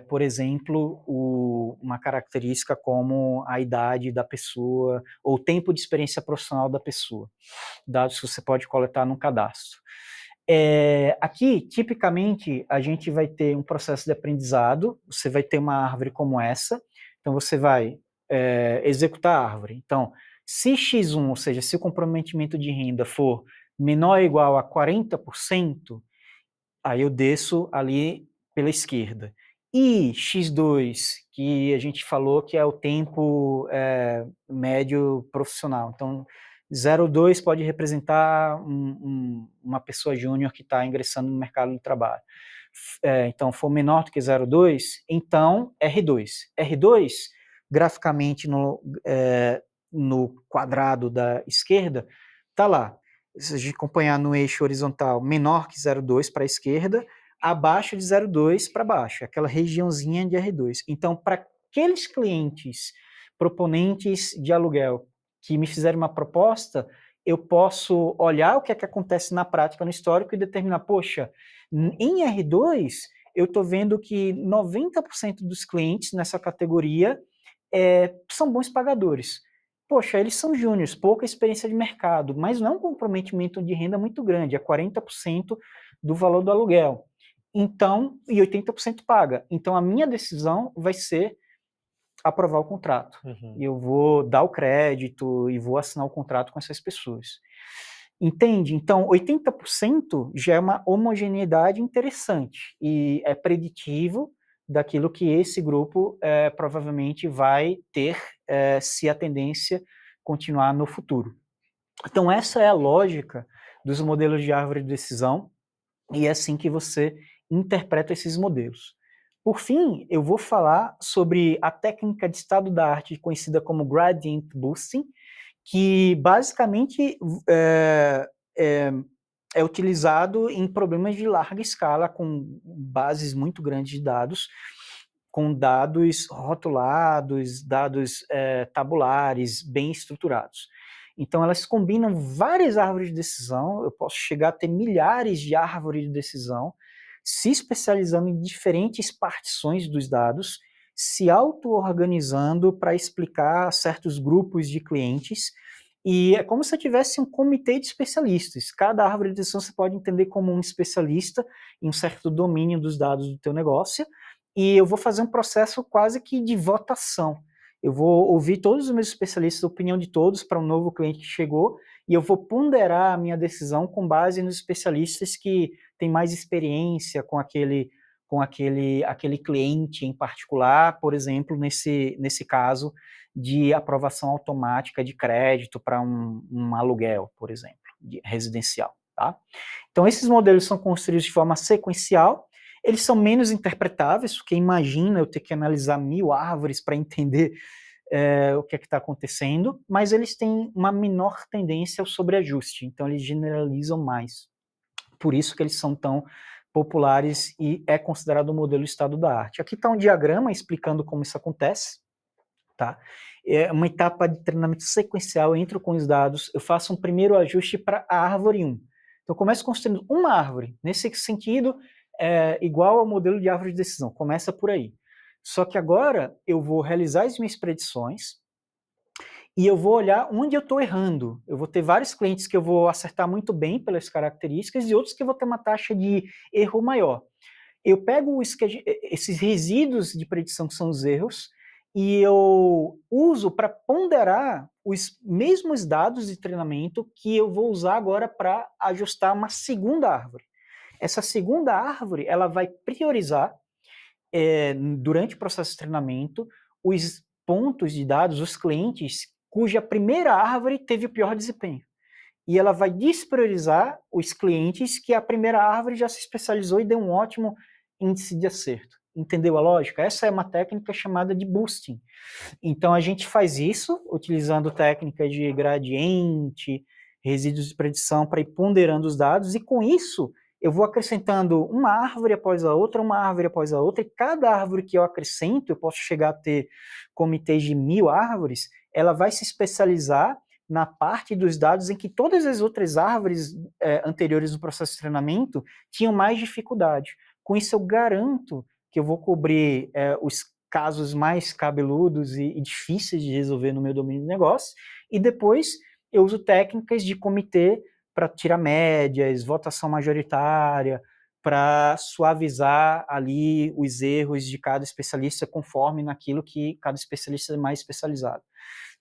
por exemplo, uma característica como a idade da pessoa ou o tempo de experiência profissional da pessoa, dados que você pode coletar no cadastro. Aqui, tipicamente, a gente vai ter um processo de aprendizado, você vai ter uma árvore como essa, então você vai executar a árvore. Então, se X1, ou seja, se o comprometimento de renda for menor ou igual a 40%, aí eu desço ali pela esquerda. E X2, que a gente falou que é o tempo médio profissional. Então, 0,2 pode representar uma pessoa júnior que está ingressando no mercado de trabalho. Então, for menor do que 0,2, então R2. R2, graficamente no quadrado da esquerda, está lá. Se a gente acompanhar no eixo horizontal, menor que 0,2 para a esquerda, abaixo de 0,2 para baixo, aquela regiãozinha de R2. Então, para aqueles clientes proponentes de aluguel que me fizerem uma proposta, eu posso olhar o que é que acontece na prática, no histórico, e determinar, poxa, em R2, eu estou vendo que 90% dos clientes nessa categoria são bons pagadores. Poxa, eles são júniores, pouca experiência de mercado, mas não é um comprometimento de renda muito grande, é 40% do valor do aluguel. Então, e 80% paga. Então, a minha decisão vai ser aprovar o contrato. Eu vou dar o crédito e vou assinar o contrato com essas pessoas. Entende? Então, 80% já é uma homogeneidade interessante e é preditivo daquilo que esse grupo provavelmente vai ter se a tendência continuar no futuro. Então, essa é a lógica dos modelos de árvore de decisão e é assim que você interpreta esses modelos. Por fim, eu vou falar sobre a técnica de estado da arte conhecida como Gradient Boosting, que basicamente é utilizado em problemas de larga escala, com bases muito grandes de dados, com dados rotulados, dados tabulares, bem estruturados. Então, elas combinam várias árvores de decisão, eu posso chegar a ter milhares de árvores de decisão, se especializando em diferentes partições dos dados, se auto-organizando para explicar certos grupos de clientes, e é como se eu tivesse um comitê de especialistas. Cada árvore de decisão você pode entender como um especialista em um certo domínio dos dados do teu negócio, e eu vou fazer um processo quase que de votação. Eu vou ouvir todos os meus especialistas, a opinião de todos para um novo cliente que chegou, e eu vou ponderar a minha decisão com base nos especialistas que têm mais experiência com aquele cliente em particular, por exemplo, nesse caso de aprovação automática de crédito para um aluguel, por exemplo, residencial. Tá? Então, esses modelos são construídos de forma sequencial, eles são menos interpretáveis, porque imagina eu ter que analisar 1000 árvores para entender o que é que está acontecendo, mas eles têm uma menor tendência ao sobreajuste, então eles generalizam mais. Por isso que eles são tão populares e é considerado o modelo estado da arte. Aqui está um diagrama explicando como isso acontece. Tá? É uma etapa de treinamento sequencial, eu entro com os dados, eu faço um primeiro ajuste para a árvore 1. Então, eu começo construindo uma árvore. Nesse sentido, igual ao modelo de árvore de decisão, começa por aí. Só que agora eu vou realizar as minhas predições e eu vou olhar onde eu estou errando. Eu vou ter vários clientes que eu vou acertar muito bem pelas características e outros que eu vou ter uma taxa de erro maior. Eu pego esses resíduos de predição que são os erros e eu uso para ponderar os mesmos dados de treinamento que eu vou usar agora para ajustar uma segunda árvore. Essa segunda árvore, ela vai priorizar, durante o processo de treinamento, os pontos de dados, os clientes cuja primeira árvore teve o pior desempenho. E ela vai despriorizar os clientes que a primeira árvore já se especializou e deu um ótimo índice de acerto. Entendeu a lógica? Essa é uma técnica chamada de boosting. Então, a gente faz isso utilizando técnicas de gradiente, resíduos de predição para ir ponderando os dados, e com isso eu vou acrescentando uma árvore após a outra, uma árvore após a outra, e cada árvore que eu acrescento, eu posso chegar a ter comitês de 1000 árvores, ela vai se especializar na parte dos dados em que todas as outras árvores anteriores no processo de treinamento tinham mais dificuldade. Com isso, eu garanto que eu vou cobrir os casos mais cabeludos e difíceis de resolver no meu domínio de negócio, e depois eu uso técnicas de comitê para tirar médias, votação majoritária, para suavizar ali os erros de cada especialista conforme naquilo que cada especialista é mais especializado.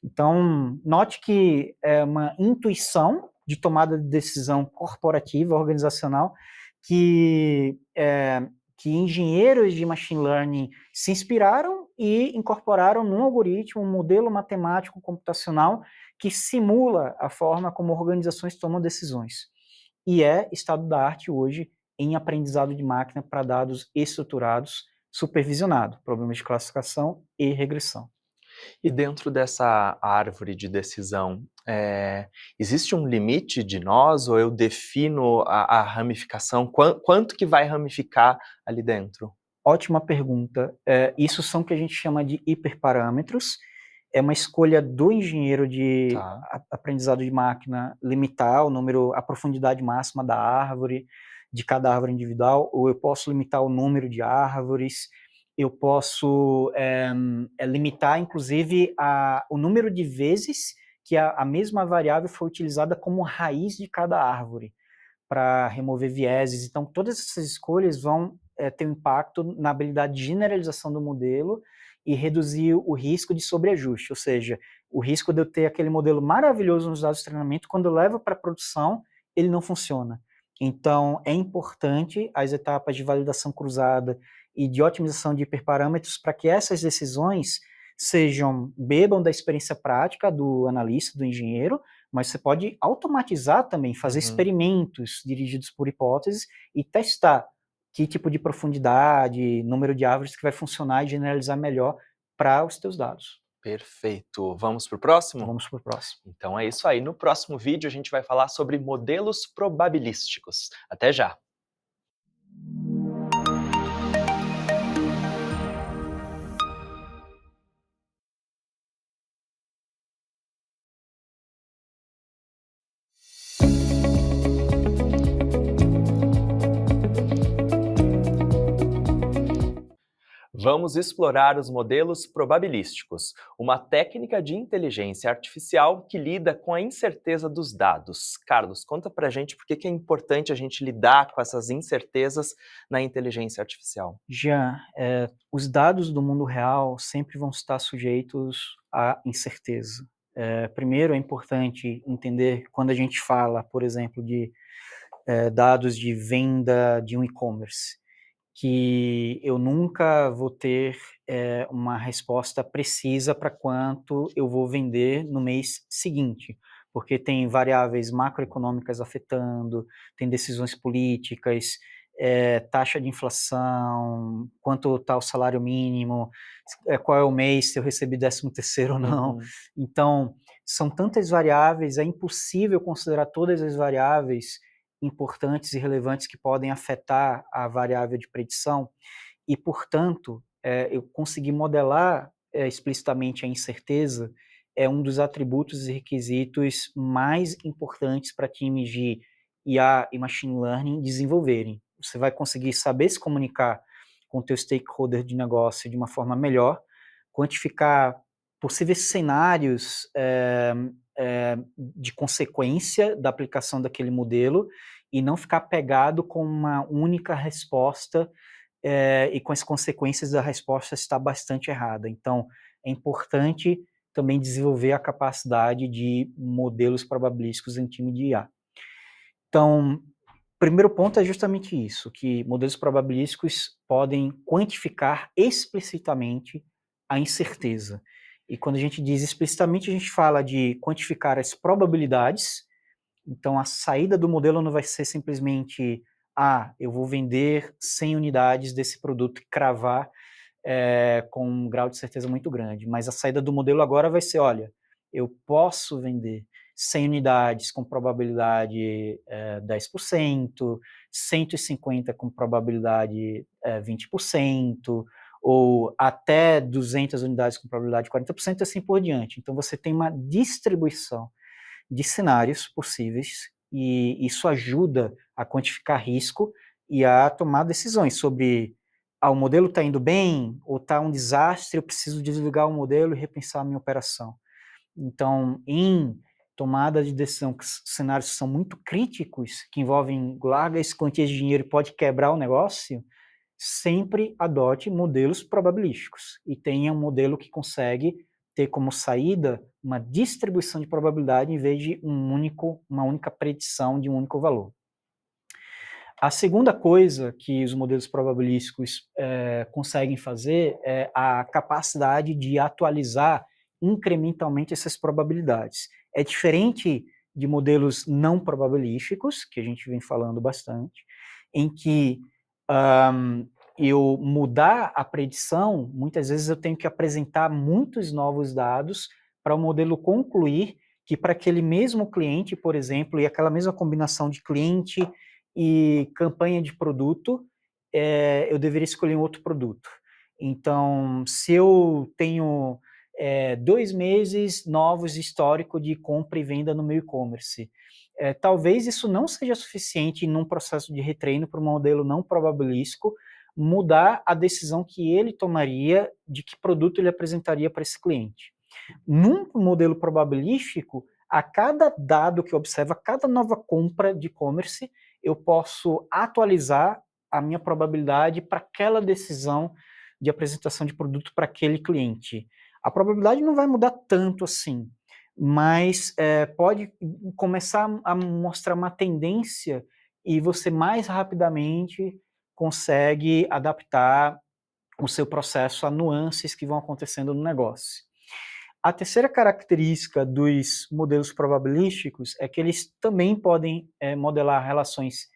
Então, note que é uma intuição de tomada de decisão corporativa, organizacional, que engenheiros de machine learning se inspiraram e incorporaram num algoritmo, um modelo matemático computacional que simula a forma como organizações tomam decisões. E é estado da arte hoje em aprendizado de máquina para dados estruturados, supervisionado, problemas de classificação e regressão. E dentro dessa árvore de decisão, existe um limite de nós ou eu defino a ramificação? Quanto que vai ramificar ali dentro? Ótima pergunta. Isso são o que a gente chama de hiperparâmetros. É uma escolha do engenheiro de Tá. aprendizado de máquina limitar o número, a profundidade máxima da árvore, de cada árvore individual, ou eu posso limitar o número de árvores, eu posso limitar, inclusive, o número de vezes que a mesma variável foi utilizada como raiz de cada árvore, para remover vieses. Então, todas essas escolhas vão ter um impacto na habilidade de generalização do modelo e reduzir o risco de sobreajuste, ou seja, o risco de eu ter aquele modelo maravilhoso nos dados de treinamento, quando eu levo para a produção, ele não funciona. Então, é importante as etapas de validação cruzada e de otimização de hiperparâmetros para que essas decisões bebam da experiência prática do analista, do engenheiro, mas você pode automatizar também, fazer experimentos dirigidos por hipóteses e testar que tipo de profundidade, número de árvores que vai funcionar e generalizar melhor para os teus dados. Perfeito. Vamos para o próximo? Vamos para o próximo. Então é isso aí. No próximo vídeo a gente vai falar sobre modelos probabilísticos. Até já! Vamos explorar os modelos probabilísticos, uma técnica de inteligência artificial que lida com a incerteza dos dados. Carlos, conta pra gente por que é importante a gente lidar com essas incertezas na inteligência artificial. Já, os dados do mundo real sempre vão estar sujeitos à incerteza. Primeiro, é importante entender quando a gente fala, por exemplo, de dados de venda de um e-commerce, que eu nunca vou ter uma resposta precisa para quanto eu vou vender no mês seguinte, porque tem variáveis macroeconômicas afetando, tem decisões políticas, taxa de inflação, quanto está o salário mínimo, qual é o mês, se eu recebi 13º ou não. Então, são tantas variáveis, é impossível considerar todas as variáveis importantes e relevantes que podem afetar a variável de predição e, portanto, eu conseguir modelar explicitamente a incerteza é um dos atributos e requisitos mais importantes para times de IA e Machine Learning desenvolverem. Você vai conseguir saber se comunicar com o teu stakeholder de negócio de uma forma melhor, quantificar possíveis cenários de consequência da aplicação daquele modelo e não ficar pegado com uma única resposta e com as consequências da resposta estar bastante errada. Então, é importante também desenvolver a capacidade de modelos probabilísticos em time de IA. Então, primeiro ponto é justamente isso, que modelos probabilísticos podem quantificar explicitamente a incerteza. E quando a gente diz explicitamente, a gente fala de quantificar as probabilidades. Então, a saída do modelo não vai ser simplesmente, eu vou vender 100 unidades desse produto e cravar com um grau de certeza muito grande. Mas a saída do modelo agora vai ser, olha, eu posso vender 100 unidades com probabilidade 10%, 150 com probabilidade 20%, ou até 200 unidades com probabilidade de 40%, e assim por diante. Então, você tem uma distribuição de cenários possíveis, e isso ajuda a quantificar risco e a tomar decisões sobre o modelo está indo bem ou está um desastre, eu preciso desligar o modelo e repensar a minha operação. Então, em tomada de decisão, que cenários são muito críticos, que envolvem largas quantias de dinheiro e pode quebrar o negócio, sempre adote modelos probabilísticos e tenha um modelo que consegue ter como saída uma distribuição de probabilidade em vez de uma única predição de um único valor. A segunda coisa que os modelos probabilísticos conseguem fazer é a capacidade de atualizar incrementalmente essas probabilidades. É diferente de modelos não probabilísticos, que a gente vem falando bastante, em que eu mudar a predição, muitas vezes eu tenho que apresentar muitos novos dados para o modelo concluir que para aquele mesmo cliente, por exemplo, e aquela mesma combinação de cliente e campanha de produto, eu deveria escolher um outro produto. Então, se eu tenho 2 meses novos de histórico de compra e venda no meu e-commerce, talvez isso não seja suficiente num processo de retreino para um modelo não probabilístico mudar a decisão que ele tomaria de que produto ele apresentaria para esse cliente. Num modelo probabilístico, a cada dado que eu observo, a cada nova compra de e-commerce, eu posso atualizar a minha probabilidade para aquela decisão de apresentação de produto para aquele cliente. A probabilidade não vai mudar tanto assim, mas pode começar a mostrar uma tendência e você mais rapidamente consegue adaptar o seu processo a nuances que vão acontecendo no negócio. A terceira característica dos modelos probabilísticos é que eles também podem modelar relações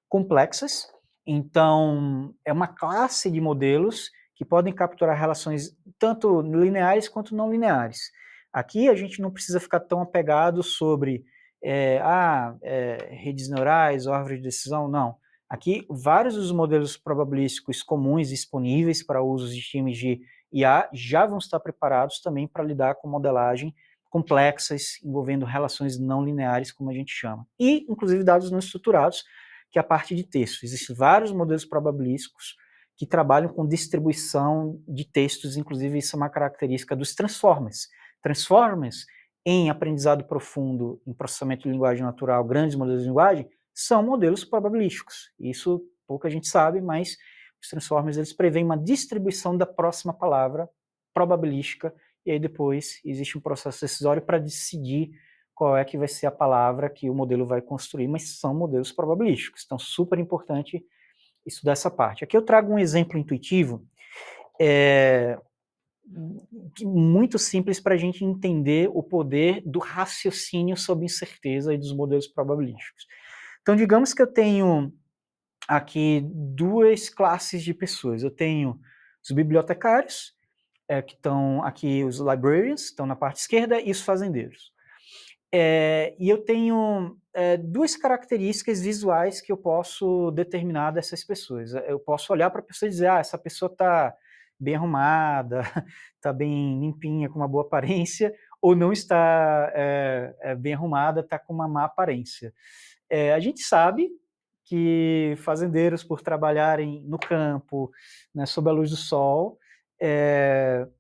complexas. Então, é uma classe de modelos que podem capturar relações tanto lineares quanto não lineares. Aqui a gente não precisa ficar tão apegado sobre redes neurais ou árvore de decisão, não. Aqui, vários dos modelos probabilísticos comuns disponíveis para usos de times de IA já vão estar preparados também para lidar com modelagem complexas, envolvendo relações não lineares, como a gente chama. E, inclusive, dados não estruturados, que é a parte de texto. Existem vários modelos probabilísticos que trabalham com distribuição de textos, inclusive isso é uma característica dos transformers. Transformers, em aprendizado profundo, em processamento de linguagem natural, grandes modelos de linguagem, são modelos probabilísticos. Isso pouca gente sabe, mas os transformers eles preveem uma distribuição da próxima palavra probabilística, e aí depois existe um processo decisório para decidir qual é que vai ser a palavra que o modelo vai construir, mas são modelos probabilísticos. Então, super importante estudar essa parte. Aqui eu trago um exemplo intuitivo, muito simples para a gente entender o poder do raciocínio sob incerteza e dos modelos probabilísticos. Então, digamos que eu tenho aqui 2 classes de pessoas. Eu tenho os bibliotecários, que estão aqui, os librarians, estão na parte esquerda, e os fazendeiros. E eu tenho 2 características visuais que eu posso determinar dessas pessoas. Eu posso olhar para a pessoa e dizer, essa pessoa está bem arrumada, está bem limpinha, com uma boa aparência, ou não está bem arrumada, está com uma má aparência. A gente sabe que fazendeiros, por trabalharem no campo, né, sob a luz do sol,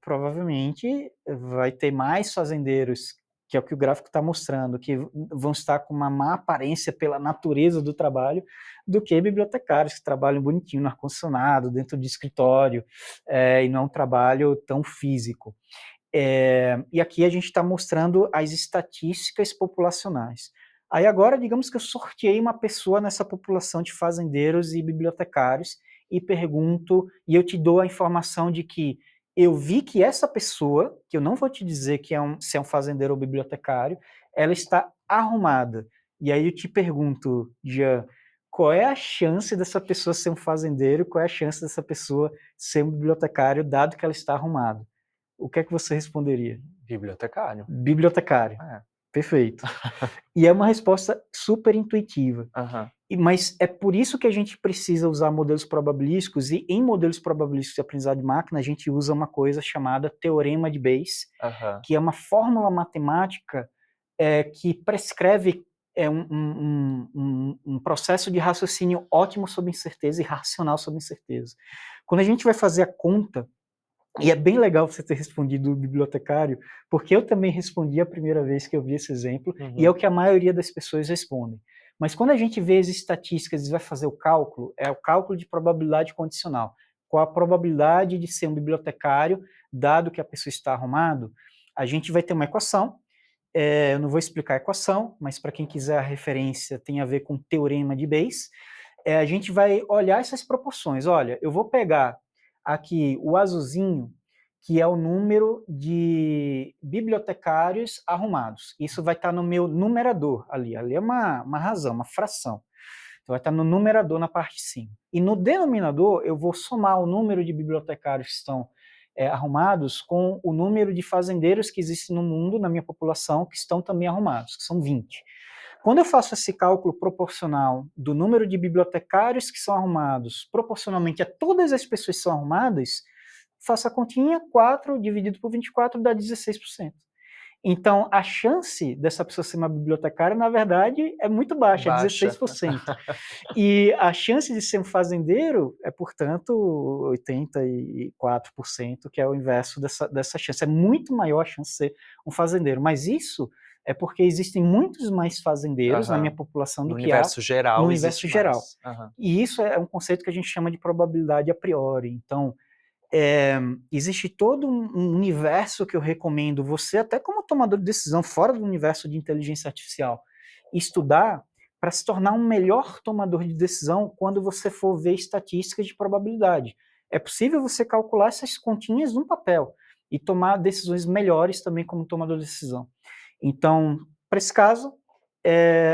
provavelmente vai ter mais fazendeiros, que é o que o gráfico está mostrando, que vão estar com uma má aparência pela natureza do trabalho, do que bibliotecários que trabalham bonitinho no ar-condicionado, dentro de escritório, e não é um trabalho tão físico. E aqui a gente está mostrando as estatísticas populacionais. Aí agora, digamos que eu sorteei uma pessoa nessa população de fazendeiros e bibliotecários e pergunto, e eu te dou a informação de que eu vi que essa pessoa, que eu não vou te dizer que se é um fazendeiro ou bibliotecário, ela está arrumada. E aí eu te pergunto, Jean, qual é a chance dessa pessoa ser um fazendeiro, qual é a chance dessa pessoa ser um bibliotecário, dado que ela está arrumada? O que é que você responderia? Bibliotecário. Bibliotecário. Perfeito. E é uma resposta super intuitiva. Mas é por isso que a gente precisa usar modelos probabilísticos, e em modelos probabilísticos de aprendizado de máquina, a gente usa uma coisa chamada teorema de Bayes, Aham. que é uma fórmula matemática que prescreve um processo de raciocínio ótimo sobre incerteza e racional sobre incerteza. Quando a gente vai fazer a conta, e é bem legal você ter respondido o bibliotecário, porque eu também respondi a primeira vez que eu vi esse exemplo, e é Uhum. o que a maioria das pessoas respondem. Mas quando a gente vê as estatísticas e vai fazer o cálculo, é o cálculo de probabilidade condicional. Qual a probabilidade de ser um bibliotecário, dado que a pessoa está arrumado? A gente vai ter uma equação, eu não vou explicar a equação, mas para quem quiser a referência, tem a ver com o teorema de Bayes. A gente vai olhar essas proporções. Olha, eu vou pegar aqui o azulzinho, que é o número de bibliotecários arrumados. Isso vai estar no meu numerador ali. Ali é uma razão, uma fração. Então vai estar no numerador na parte de cima. E no denominador, eu vou somar o número de bibliotecários que estão arrumados com o número de fazendeiros que existem no mundo, na minha população, que estão também arrumados, que são 20. Quando eu faço esse cálculo proporcional do número de bibliotecários que são arrumados proporcionalmente a todas as pessoas que são arrumadas, faço a continha, 4 dividido por 24 dá 16%. Então, a chance dessa pessoa ser uma bibliotecária, na verdade, é muito baixa, é Baixa. 16%. E a chance de ser um fazendeiro é, portanto, 84%, que é o inverso dessa chance. É muito maior a chance de ser um fazendeiro. Mas isso é porque existem muitos mais fazendeiros na minha Aham. população No do que há universo no geral universo existe geral. mais. Aham. E isso é um conceito que a gente chama de probabilidade a priori. Então, existe todo um universo que eu recomendo você, até como tomador de decisão, fora do universo de inteligência artificial, estudar para se tornar um melhor tomador de decisão quando você for ver estatísticas de probabilidade. É possível você calcular essas continhas num papel e tomar decisões melhores também como tomador de decisão. Então, para esse caso,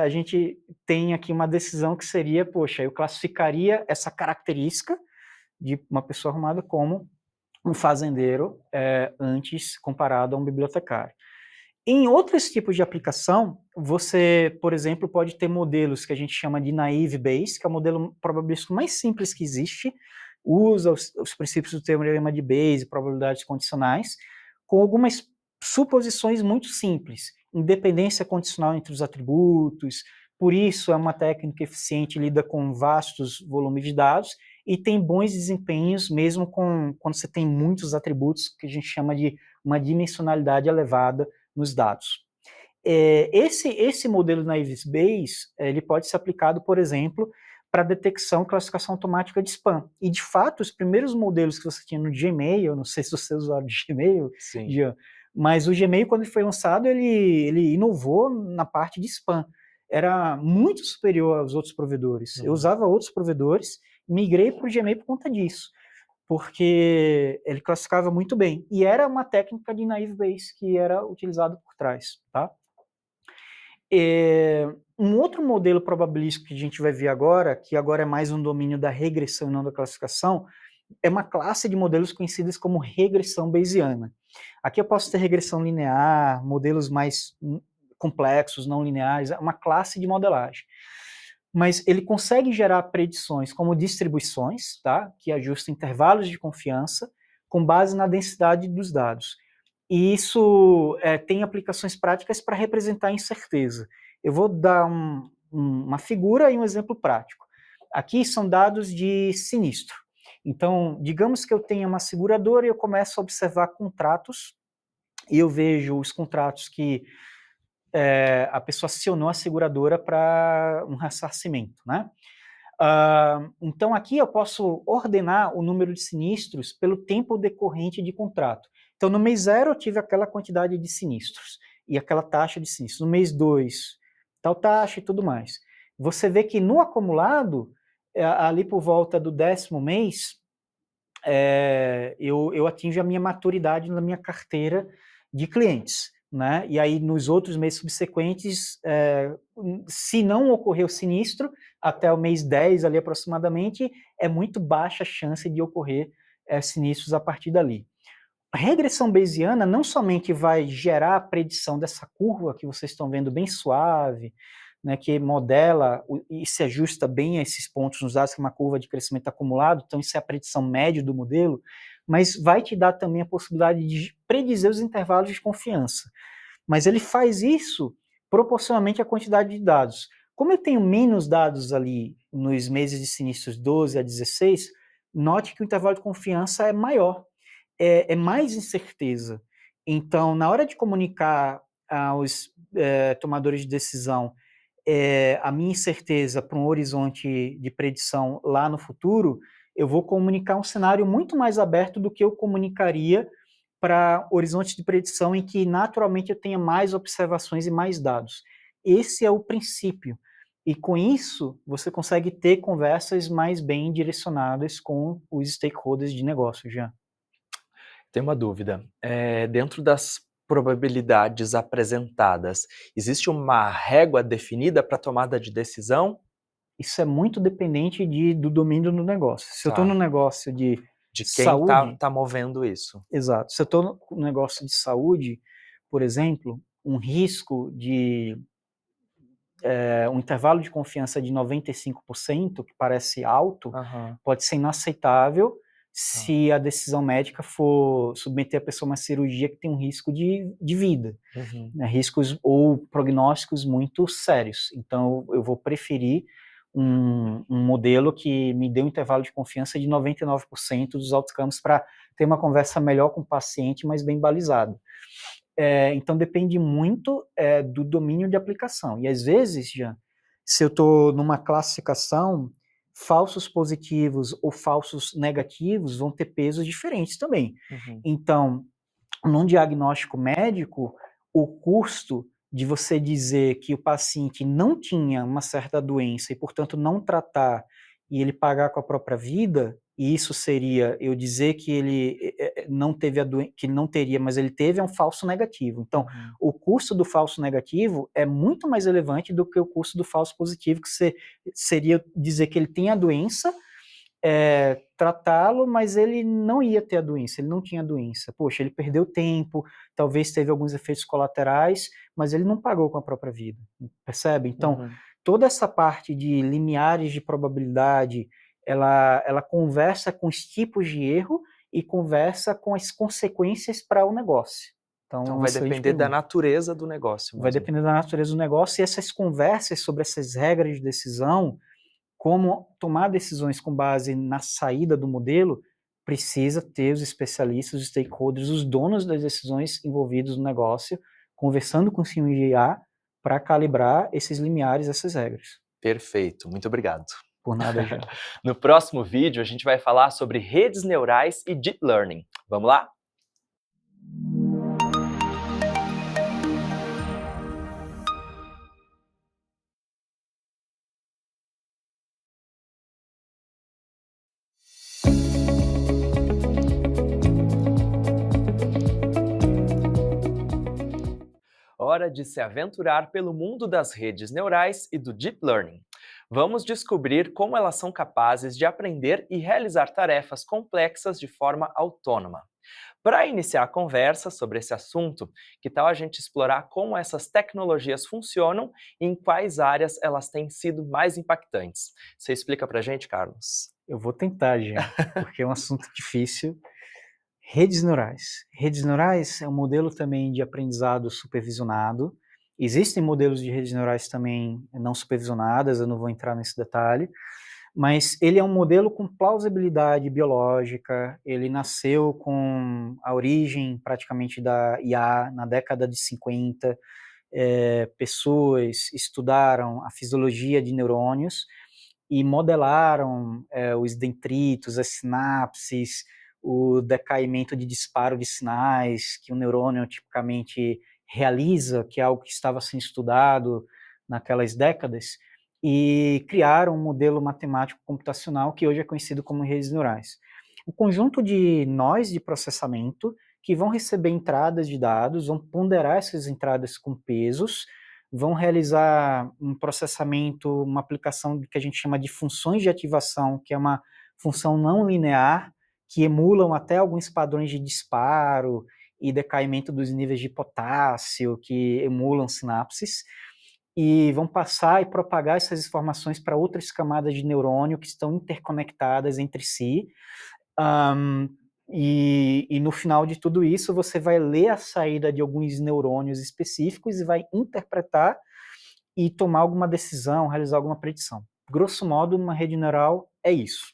a gente tem aqui uma decisão que seria, poxa, eu classificaria essa característica de uma pessoa arrumada como um fazendeiro antes comparado a um bibliotecário. Em outros tipos de aplicação, você, por exemplo, pode ter modelos que a gente chama de naive Bayes, que é o modelo probabilístico mais simples que existe, usa os princípios do teorema de Bayes e probabilidades condicionais, com algumas suposições muito simples. Independência condicional entre os atributos, por isso é uma técnica eficiente, lida com vastos volumes de dados e tem bons desempenhos mesmo quando você tem muitos atributos, que a gente chama de uma dimensionalidade elevada nos dados. Esse modelo Naive Bayes, ele pode ser aplicado, por exemplo, para detecção e classificação automática de spam. E, de fato, os primeiros modelos que você tinha no Gmail, eu não sei se você é usuário de Gmail, Sim. Jean, mas o Gmail, quando ele foi lançado, ele inovou na parte de spam. Era muito superior aos outros provedores. Eu usava outros provedores, migrei para o Gmail por conta disso, porque ele classificava muito bem. E era uma técnica de naive Bayes que era utilizada por trás, tá? Um outro modelo probabilístico que a gente vai ver agora, que agora é mais um domínio da regressão e não da classificação, é uma classe de modelos conhecidas como regressão bayesiana. Aqui eu posso ter regressão linear, modelos mais complexos, não lineares, é uma classe de modelagem. Mas ele consegue gerar predições como distribuições, tá? Que ajustam intervalos de confiança com base na densidade dos dados. E isso tem aplicações práticas para representar a incerteza. Eu vou dar uma figura e um exemplo prático. Aqui são dados de sinistro. Então, digamos que eu tenha uma seguradora e eu começo a observar contratos, e eu vejo os contratos que a pessoa acionou a seguradora para um ressarcimento, né? Então, aqui eu posso ordenar o número de sinistros pelo tempo decorrente de contrato. Então, no mês 0, eu tive aquela quantidade de sinistros e aquela taxa de sinistros. No mês 2, tal taxa e tudo mais. Você vê que no acumulado, ali por volta do 10º mês, eu atingo a minha maturidade na minha carteira de clientes. Né? E aí, nos outros meses subsequentes, se não ocorreu sinistro, até o mês 10 ali aproximadamente, é muito baixa a chance de ocorrer sinistros a partir dali. A regressão bayesiana não somente vai gerar a predição dessa curva que vocês estão vendo bem suave, né, que modela e se ajusta bem a esses pontos nos dados, que é uma curva de crescimento acumulado, então isso é a predição média do modelo, mas vai te dar também a possibilidade de predizer os intervalos de confiança. Mas ele faz isso proporcionalmente à quantidade de dados. Como eu tenho menos dados ali nos meses de sinistros 12 a 16, note que o intervalo de confiança é maior, é mais incerteza. Então, na hora de comunicar aos tomadores de decisão a minha incerteza para um horizonte de predição lá no futuro, eu vou comunicar um cenário muito mais aberto do que eu comunicaria para horizontes de predição em que naturalmente eu tenha mais observações e mais dados. Esse é o princípio. E com isso, você consegue ter conversas mais bem direcionadas com os stakeholders de negócio, já. Tem uma dúvida. Dentro das probabilidades apresentadas, existe uma régua definida para tomada de decisão? Isso é muito dependente do domínio do negócio. Se eu estou no Tá. negócio de De quem saúde, tá movendo isso. exato. Se eu estou no negócio de saúde, por exemplo, um risco de um intervalo de confiança de 95%, que parece alto, Aham, pode ser inaceitável tá. se a decisão médica for submeter a pessoa a uma cirurgia que tem um risco de vida, Uhum. né, riscos ou prognósticos muito sérios. Então, eu vou preferir um modelo que me dê um intervalo de confiança de 99% dos outcomes para ter uma conversa melhor com o paciente, mas bem balizado. Então depende muito do domínio de aplicação. E às vezes, já, se eu estou numa classificação, falsos positivos ou falsos negativos vão ter pesos diferentes também. Uhum. Então, num diagnóstico médico, o custo de você dizer que o paciente não tinha uma certa doença e, portanto, não tratar e ele pagar com a própria vida, e isso seria eu dizer que ele não teve a doença, que ele não teria, mas ele teve, é um falso negativo. Então, Uhum. o custo do falso negativo é muito mais relevante do que o custo do falso positivo, que seria dizer que ele tem a doença, tratá-lo, mas ele não ia ter a doença, ele não tinha a doença. Poxa, ele perdeu tempo, talvez teve alguns efeitos colaterais, mas ele não pagou com a própria vida, percebe? Então, Uhum. toda essa parte de limiares de probabilidade, ela conversa com os tipos de erro e conversa com as consequências para o negócio. Então, é Então uma vai excelente depender da pergunta. natureza do negócio Vai mesmo. depender da natureza do negócio e essas conversas sobre essas regras de decisão, como tomar decisões com base na saída do modelo, precisa ter os especialistas, os stakeholders, os donos das decisões envolvidos no negócio, conversando com o time de IA para calibrar esses limiares, essas regras. Perfeito, muito obrigado. Por nada já. No próximo vídeo, a gente vai falar sobre redes neurais e deep learning. Vamos lá? Hora de se aventurar pelo mundo das redes neurais e do deep learning. Vamos descobrir como elas são capazes de aprender e realizar tarefas complexas de forma autônoma. Para iniciar a conversa sobre esse assunto, que tal a gente explorar como essas tecnologias funcionam e em quais áreas elas têm sido mais impactantes? Você explica para a gente, Carlos? Eu vou tentar já, porque é um assunto difícil. Redes neurais. Redes neurais é um modelo também de aprendizado supervisionado. Existem modelos de redes neurais também não supervisionadas, eu não vou entrar nesse detalhe, mas ele é um modelo com plausibilidade biológica, ele nasceu com a origem praticamente da IA na década de 50, pessoas estudaram a fisiologia de neurônios e modelaram os dendritos, as sinapses, o decaimento de disparo de sinais que o neurônio tipicamente realiza, que é algo que estava sendo estudado naquelas décadas, e criaram um modelo matemático computacional que hoje é conhecido como redes neurais. O conjunto de nós de processamento que vão receber entradas de dados, vão ponderar essas entradas com pesos, vão realizar um processamento, uma aplicação que a gente chama de funções de ativação, que é uma função não linear, que emulam até alguns padrões de disparo e decaimento dos níveis de potássio, que emulam sinapses, e vão passar e propagar essas informações para outras camadas de neurônio que estão interconectadas entre si. E no final de tudo isso, você vai ler a saída de alguns neurônios específicos e vai interpretar e tomar alguma decisão, realizar alguma predição. Grosso modo, uma rede neural é isso.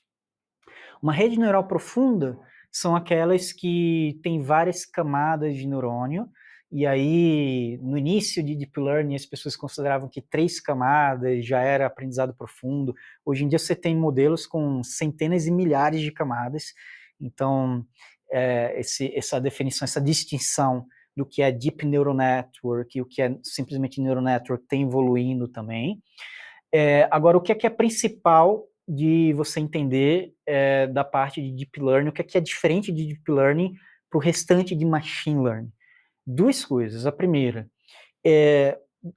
Uma rede neural profunda são aquelas que têm várias camadas de neurônio, e aí, no início de Deep Learning, as pessoas consideravam que 3 camadas já era aprendizado profundo. Hoje em dia, você tem modelos com centenas e milhares de camadas. Então, essa definição, essa distinção do que é Deep Neural Network e o que é simplesmente Neural Network tem evoluindo também. Agora, o que é principal de você entender da parte de Deep Learning, o que é diferente de Deep Learning para o restante de Machine Learning? 2 coisas. A primeira,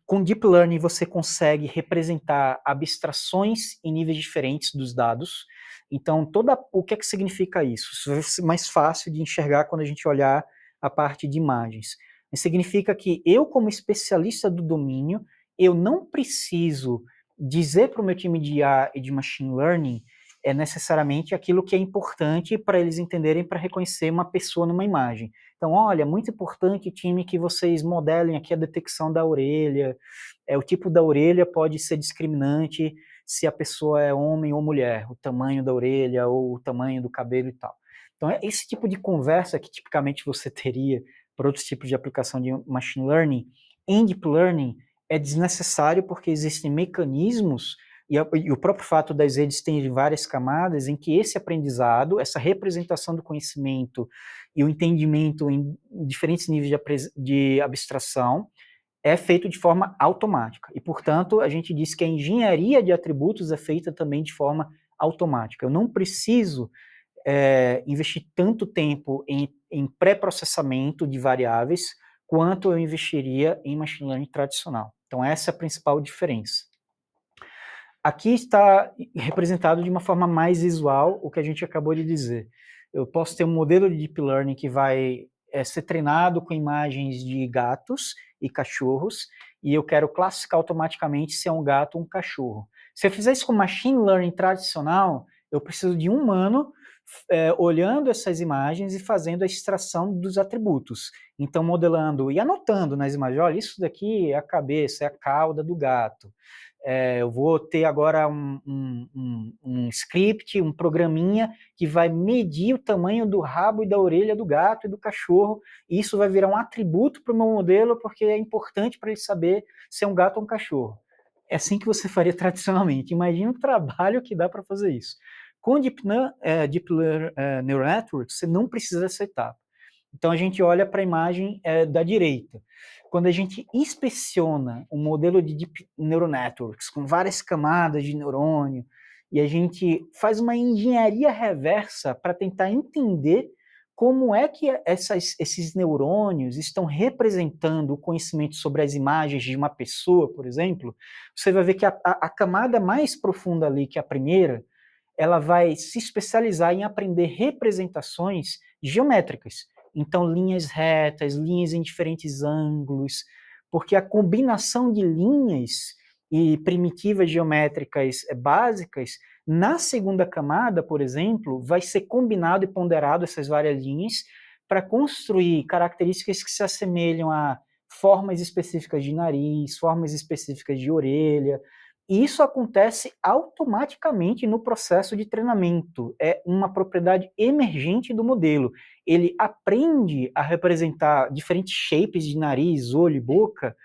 com Deep Learning você consegue representar abstrações em níveis diferentes dos dados. Então, o que significa isso? Isso vai ser mais fácil de enxergar quando a gente olhar a parte de imagens. Significa que eu, como especialista do domínio, eu não preciso dizer para o meu time de IA e de Machine Learning necessariamente aquilo que é importante para eles entenderem para reconhecer uma pessoa numa imagem. Então, olha, muito importante, time, que vocês modelem aqui a detecção da orelha. O tipo da orelha pode ser discriminante se a pessoa é homem ou mulher, o tamanho da orelha ou o tamanho do cabelo e tal. Então, é esse tipo de conversa que tipicamente você teria para outros tipos de aplicação de machine learning. Em deep learning, é desnecessário porque existem mecanismos e o próprio fato das redes terem várias camadas em que esse aprendizado, essa representação do conhecimento e o entendimento em diferentes níveis de abstração é feito de forma automática. E, portanto, a gente diz que a engenharia de atributos é feita também de forma automática. Eu não preciso investir tanto tempo em pré-processamento de variáveis quanto eu investiria em machine learning tradicional. Então, essa é a principal diferença. Aqui está representado de uma forma mais visual o que a gente acabou de dizer. Eu posso ter um modelo de Deep Learning que vai ser treinado com imagens de gatos e cachorros, e eu quero classificar automaticamente se é um gato ou um cachorro. Se eu fizer isso com Machine Learning tradicional, eu preciso de um humano olhando essas imagens e fazendo a extração dos atributos. Então, modelando e anotando nas imagens, olha, isso daqui é a cabeça, é a cauda do gato. Eu vou ter agora um script, um programinha que vai medir o tamanho do rabo e da orelha do gato e do cachorro, e isso vai virar um atributo para o meu modelo, porque é importante para ele saber se é um gato ou um cachorro. É assim que você faria tradicionalmente. Imagina o trabalho que dá para fazer isso. Com Deep Neural Network, você não precisa dessa etapa. Então, a gente olha para a imagem da direita. Quando a gente inspeciona um modelo de Deep Neural Networks com várias camadas de neurônio, e a gente faz uma engenharia reversa para tentar entender como é que esses neurônios estão representando o conhecimento sobre as imagens de uma pessoa, por exemplo, você vai ver que a camada mais profunda ali, que é a primeira, ela vai se especializar em aprender representações geométricas. Então, linhas retas, linhas em diferentes ângulos, porque a combinação de linhas e primitivas geométricas básicas, na segunda camada, por exemplo, vai ser combinado e ponderado essas várias linhas para construir características que se assemelham a formas específicas de nariz, formas específicas de orelha, e isso acontece automaticamente no processo de treinamento. É uma propriedade emergente do modelo. Ele aprende a representar diferentes shapes de nariz, olho e boca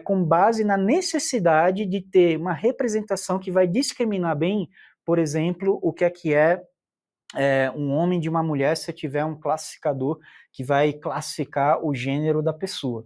com base na necessidade de ter uma representação que vai discriminar bem, por exemplo, o que é um homem de uma mulher se eu tiver um classificador que vai classificar o gênero da pessoa.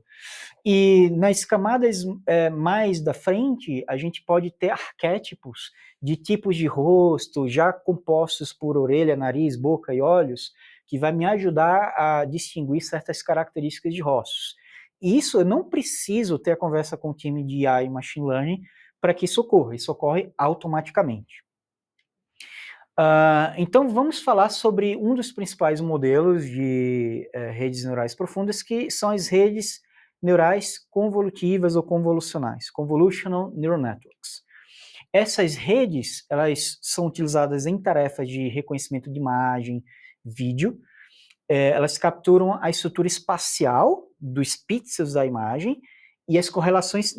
E nas camadas mais da frente, a gente pode ter arquétipos de tipos de rosto, já compostos por orelha, nariz, boca e olhos, que vai me ajudar a distinguir certas características de rostos. E isso eu não preciso ter a conversa com o time de AI e Machine Learning para que isso ocorre automaticamente. Então, vamos falar sobre um dos principais modelos de redes neurais profundas, que são as redes neurais convolutivas ou convolucionais, Convolutional Neural Networks. Essas redes, elas são utilizadas em tarefas de reconhecimento de imagem, vídeo. Elas capturam a estrutura espacial dos pixels da imagem e as correlações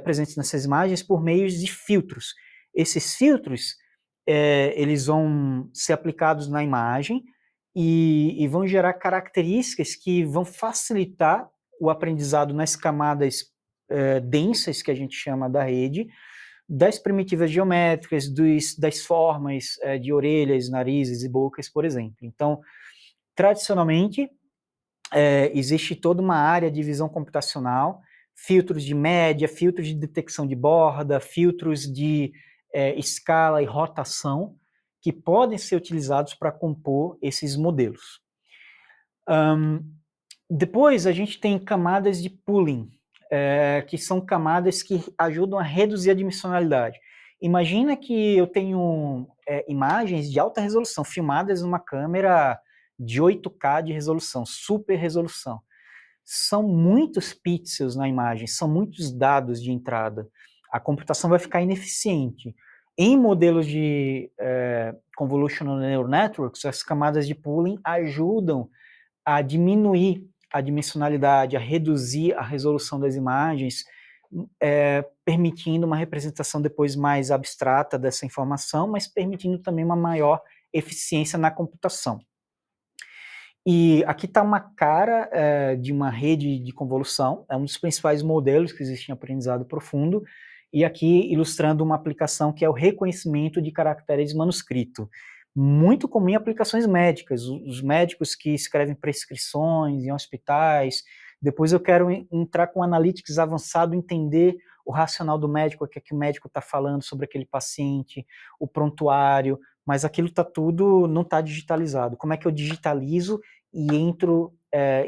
presentes nessas imagens por meio de filtros. Esses filtros, eles vão ser aplicados na imagem e vão gerar características que vão facilitar o aprendizado nas camadas densas, que a gente chama da rede, das primitivas geométricas, das formas de orelhas, narizes e bocas, por exemplo. Então, tradicionalmente, existe toda uma área de visão computacional, filtros de média, filtros de detecção de borda, filtros de escala e rotação, que podem ser utilizados para compor esses modelos. Depois, a gente tem camadas de pooling, que são camadas que ajudam a reduzir a dimensionalidade. Imagina que eu tenho imagens de alta resolução, filmadas numa câmera de 8K de resolução, super resolução. São muitos pixels na imagem, são muitos dados de entrada. A computação vai ficar ineficiente. Em modelos de Convolutional Neural Networks, as camadas de pooling ajudam a diminuir a dimensionalidade, a reduzir a resolução das imagens, permitindo uma representação depois mais abstrata dessa informação, mas permitindo também uma maior eficiência na computação. E aqui está uma cara de uma rede de convolução, é um dos principais modelos que existem em aprendizado profundo, e aqui ilustrando uma aplicação que é o reconhecimento de caracteres manuscrito. Muito comum em aplicações médicas, os médicos que escrevem prescrições em hospitais. Depois eu quero entrar com analytics avançado, entender o racional do médico, o que é que o médico está falando sobre aquele paciente, o prontuário, mas aquilo está tudo, não está digitalizado. Como é que eu digitalizo e entro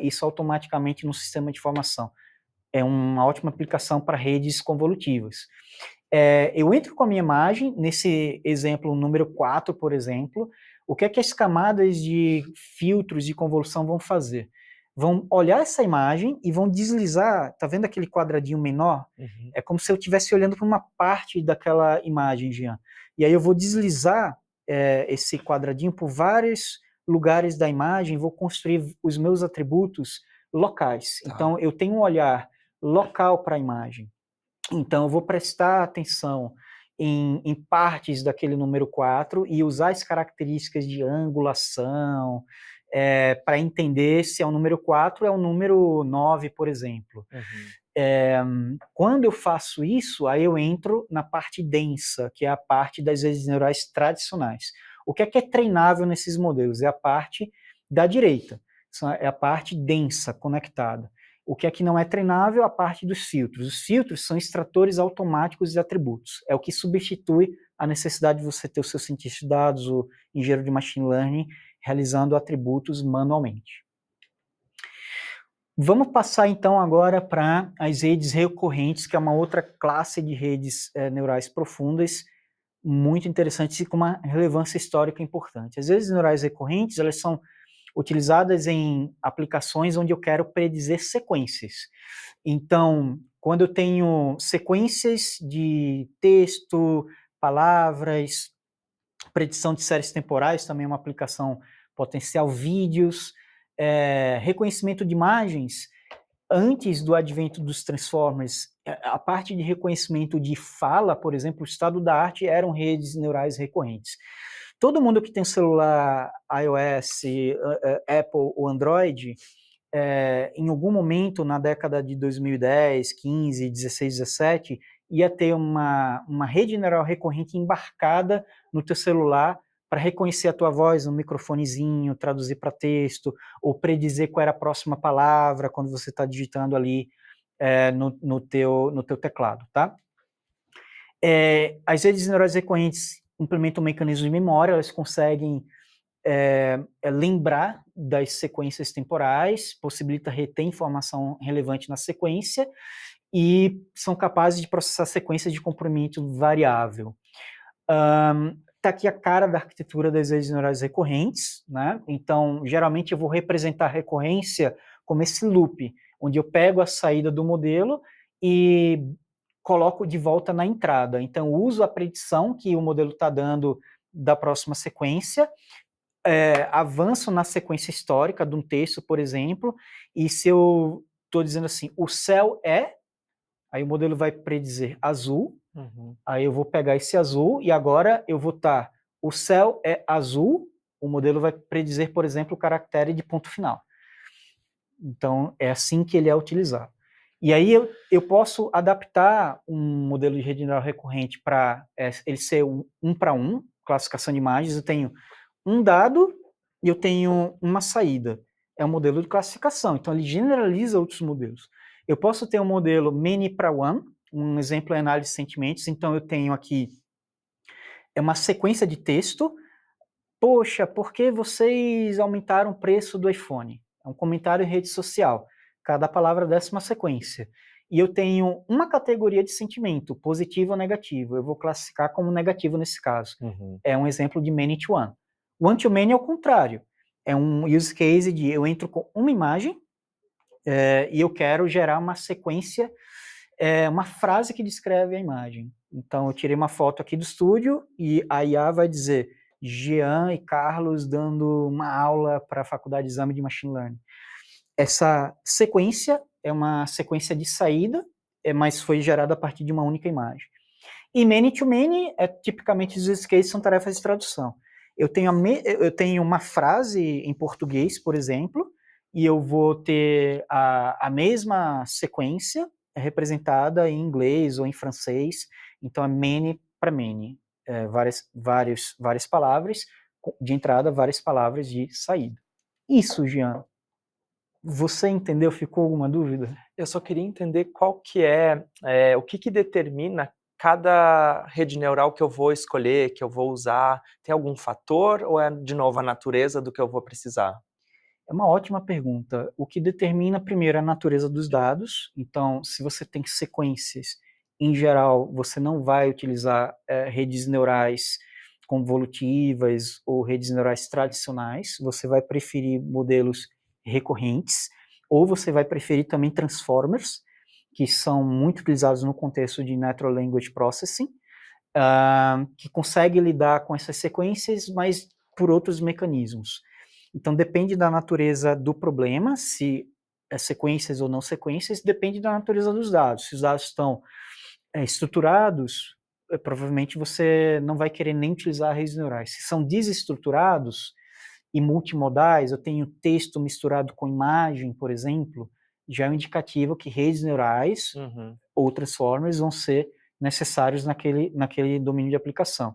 isso automaticamente no sistema de informação? É uma ótima aplicação para redes convolutivas. Eu entro com a minha imagem, nesse exemplo número 4, por exemplo, o que é que as camadas de filtros de convolução vão fazer? Vão olhar essa imagem e vão deslizar, tá vendo aquele quadradinho menor? Uhum. É como se eu estivesse olhando para uma parte daquela imagem, Jean. E aí eu vou deslizar esse quadradinho por vários lugares da imagem, vou construir os meus atributos locais. Tá. Então, eu tenho um olhar local para a imagem. Então, eu vou prestar atenção em partes daquele número 4 e usar as características de angulação para entender se é o número 4 ou é o número 9, por exemplo. Uhum. Quando eu faço isso, aí eu entro na parte densa, que é a parte das redes neurais tradicionais. O que é treinável nesses modelos? É a parte da direita, é a parte densa, conectada. O que é que não é treinável? A parte dos filtros. Os filtros são extratores automáticos de atributos. É o que substitui a necessidade de você ter o seu cientista de dados, o engenheiro de machine learning, realizando atributos manualmente. Vamos passar então agora para as redes recorrentes, que é uma outra classe de redes neurais profundas, muito interessantes e com uma relevância histórica importante. As redes neurais recorrentes, elas são utilizadas em aplicações onde eu quero predizer sequências. Então, quando eu tenho sequências de texto, palavras, predição de séries temporais, também é uma aplicação potencial, vídeos, reconhecimento de imagens. Antes do advento dos Transformers, a parte de reconhecimento de fala, por exemplo, o estado da arte eram redes neurais recorrentes. Todo mundo que tem celular iOS, Apple ou Android, em algum momento na década de 2010, 15, 16, 17, ia ter uma rede neural recorrente embarcada no teu celular para reconhecer a tua voz no microfonezinho, traduzir para texto, ou predizer qual era a próxima palavra quando você está digitando ali no teu teclado, tá? As redes neurais recorrentes implementam um mecanismo de memória, elas conseguem lembrar das sequências temporais, possibilita reter informação relevante na sequência e são capazes de processar sequências de comprimento variável. Está aqui a cara da arquitetura das redes neurais recorrentes, né? Então, geralmente eu vou representar a recorrência como esse loop, onde eu pego a saída do modelo e coloco de volta na entrada. Então, uso a predição que o modelo está dando da próxima sequência, avanço na sequência histórica de um texto, por exemplo, e se eu estou dizendo assim, o céu é, aí o modelo vai predizer azul, aí eu vou pegar esse azul e agora eu vou estar, o céu é azul, o modelo vai predizer, por exemplo, o caractere de ponto final. Então, é assim que ele é utilizado. E aí eu posso adaptar um modelo de rede neural recorrente para ele ser um para um, classificação de imagens. Eu tenho um dado e eu tenho uma saída. É um modelo de classificação, então ele generaliza outros modelos. Eu posso ter um modelo many para one, um exemplo é análise de sentimentos, então eu tenho aqui uma sequência de texto. Poxa, por que vocês aumentaram o preço do iPhone? É um comentário em rede social. Cada palavra dessa é uma sequência. E eu tenho uma categoria de sentimento, positivo ou negativo. Eu vou classificar como negativo nesse caso. É um exemplo de many to one. One to many é o contrário. É um use case de eu entro com uma imagem e eu quero gerar uma sequência, uma frase que descreve a imagem. Então, eu tirei uma foto aqui do estúdio e a IA vai dizer Jean e Carlos dando uma aula para a faculdade de exame de Machine Learning. Essa sequência é uma sequência de saída, mas foi gerada a partir de uma única imagem. E many to many, tipicamente os use cases são tarefas de tradução. Eu tenho uma frase em português, por exemplo, e eu vou ter a mesma sequência representada em inglês ou em francês. Então, é many para many. Várias palavras de entrada, várias palavras de saída. Isso, Jean. Você entendeu? Ficou alguma dúvida? Eu só queria entender qual que o que determina cada rede neural que eu vou escolher, que eu vou usar. Tem algum fator ou é, de novo, a natureza do que eu vou precisar? É uma ótima pergunta. O que determina, primeiro, a natureza dos dados. Então, se você tem sequências, em geral, você não vai utilizar redes neurais convolutivas ou redes neurais tradicionais. Você vai preferir modelos recorrentes, ou você vai preferir também transformers, que são muito utilizados no contexto de Natural Language Processing, que consegue lidar com essas sequências, mas por outros mecanismos. Então, depende da natureza do problema, se é sequências ou não sequências, depende da natureza dos dados. Se os dados estão estruturados, provavelmente você não vai querer nem utilizar redes neurais. Se são desestruturados e multimodais, eu tenho texto misturado com imagem, por exemplo, já é um indicativo que redes neurais ou transformers vão ser necessários naquele domínio de aplicação.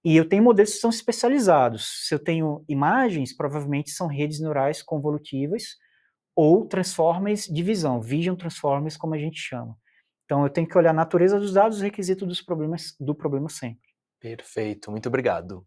E eu tenho modelos que são especializados. Se eu tenho imagens, provavelmente são redes neurais convolutivas ou transformers de visão, vision transformers, como a gente chama. Então, eu tenho que olhar a natureza dos dados, os requisitos do problema sempre. Perfeito, muito obrigado.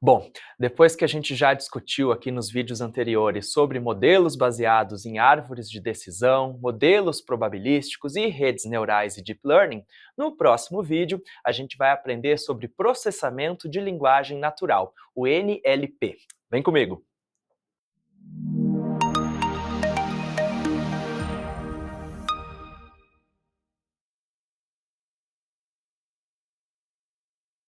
Bom, depois que a gente já discutiu aqui nos vídeos anteriores sobre modelos baseados em árvores de decisão, modelos probabilísticos e redes neurais e deep learning, no próximo vídeo a gente vai aprender sobre processamento de linguagem natural, o NLP. Vem comigo!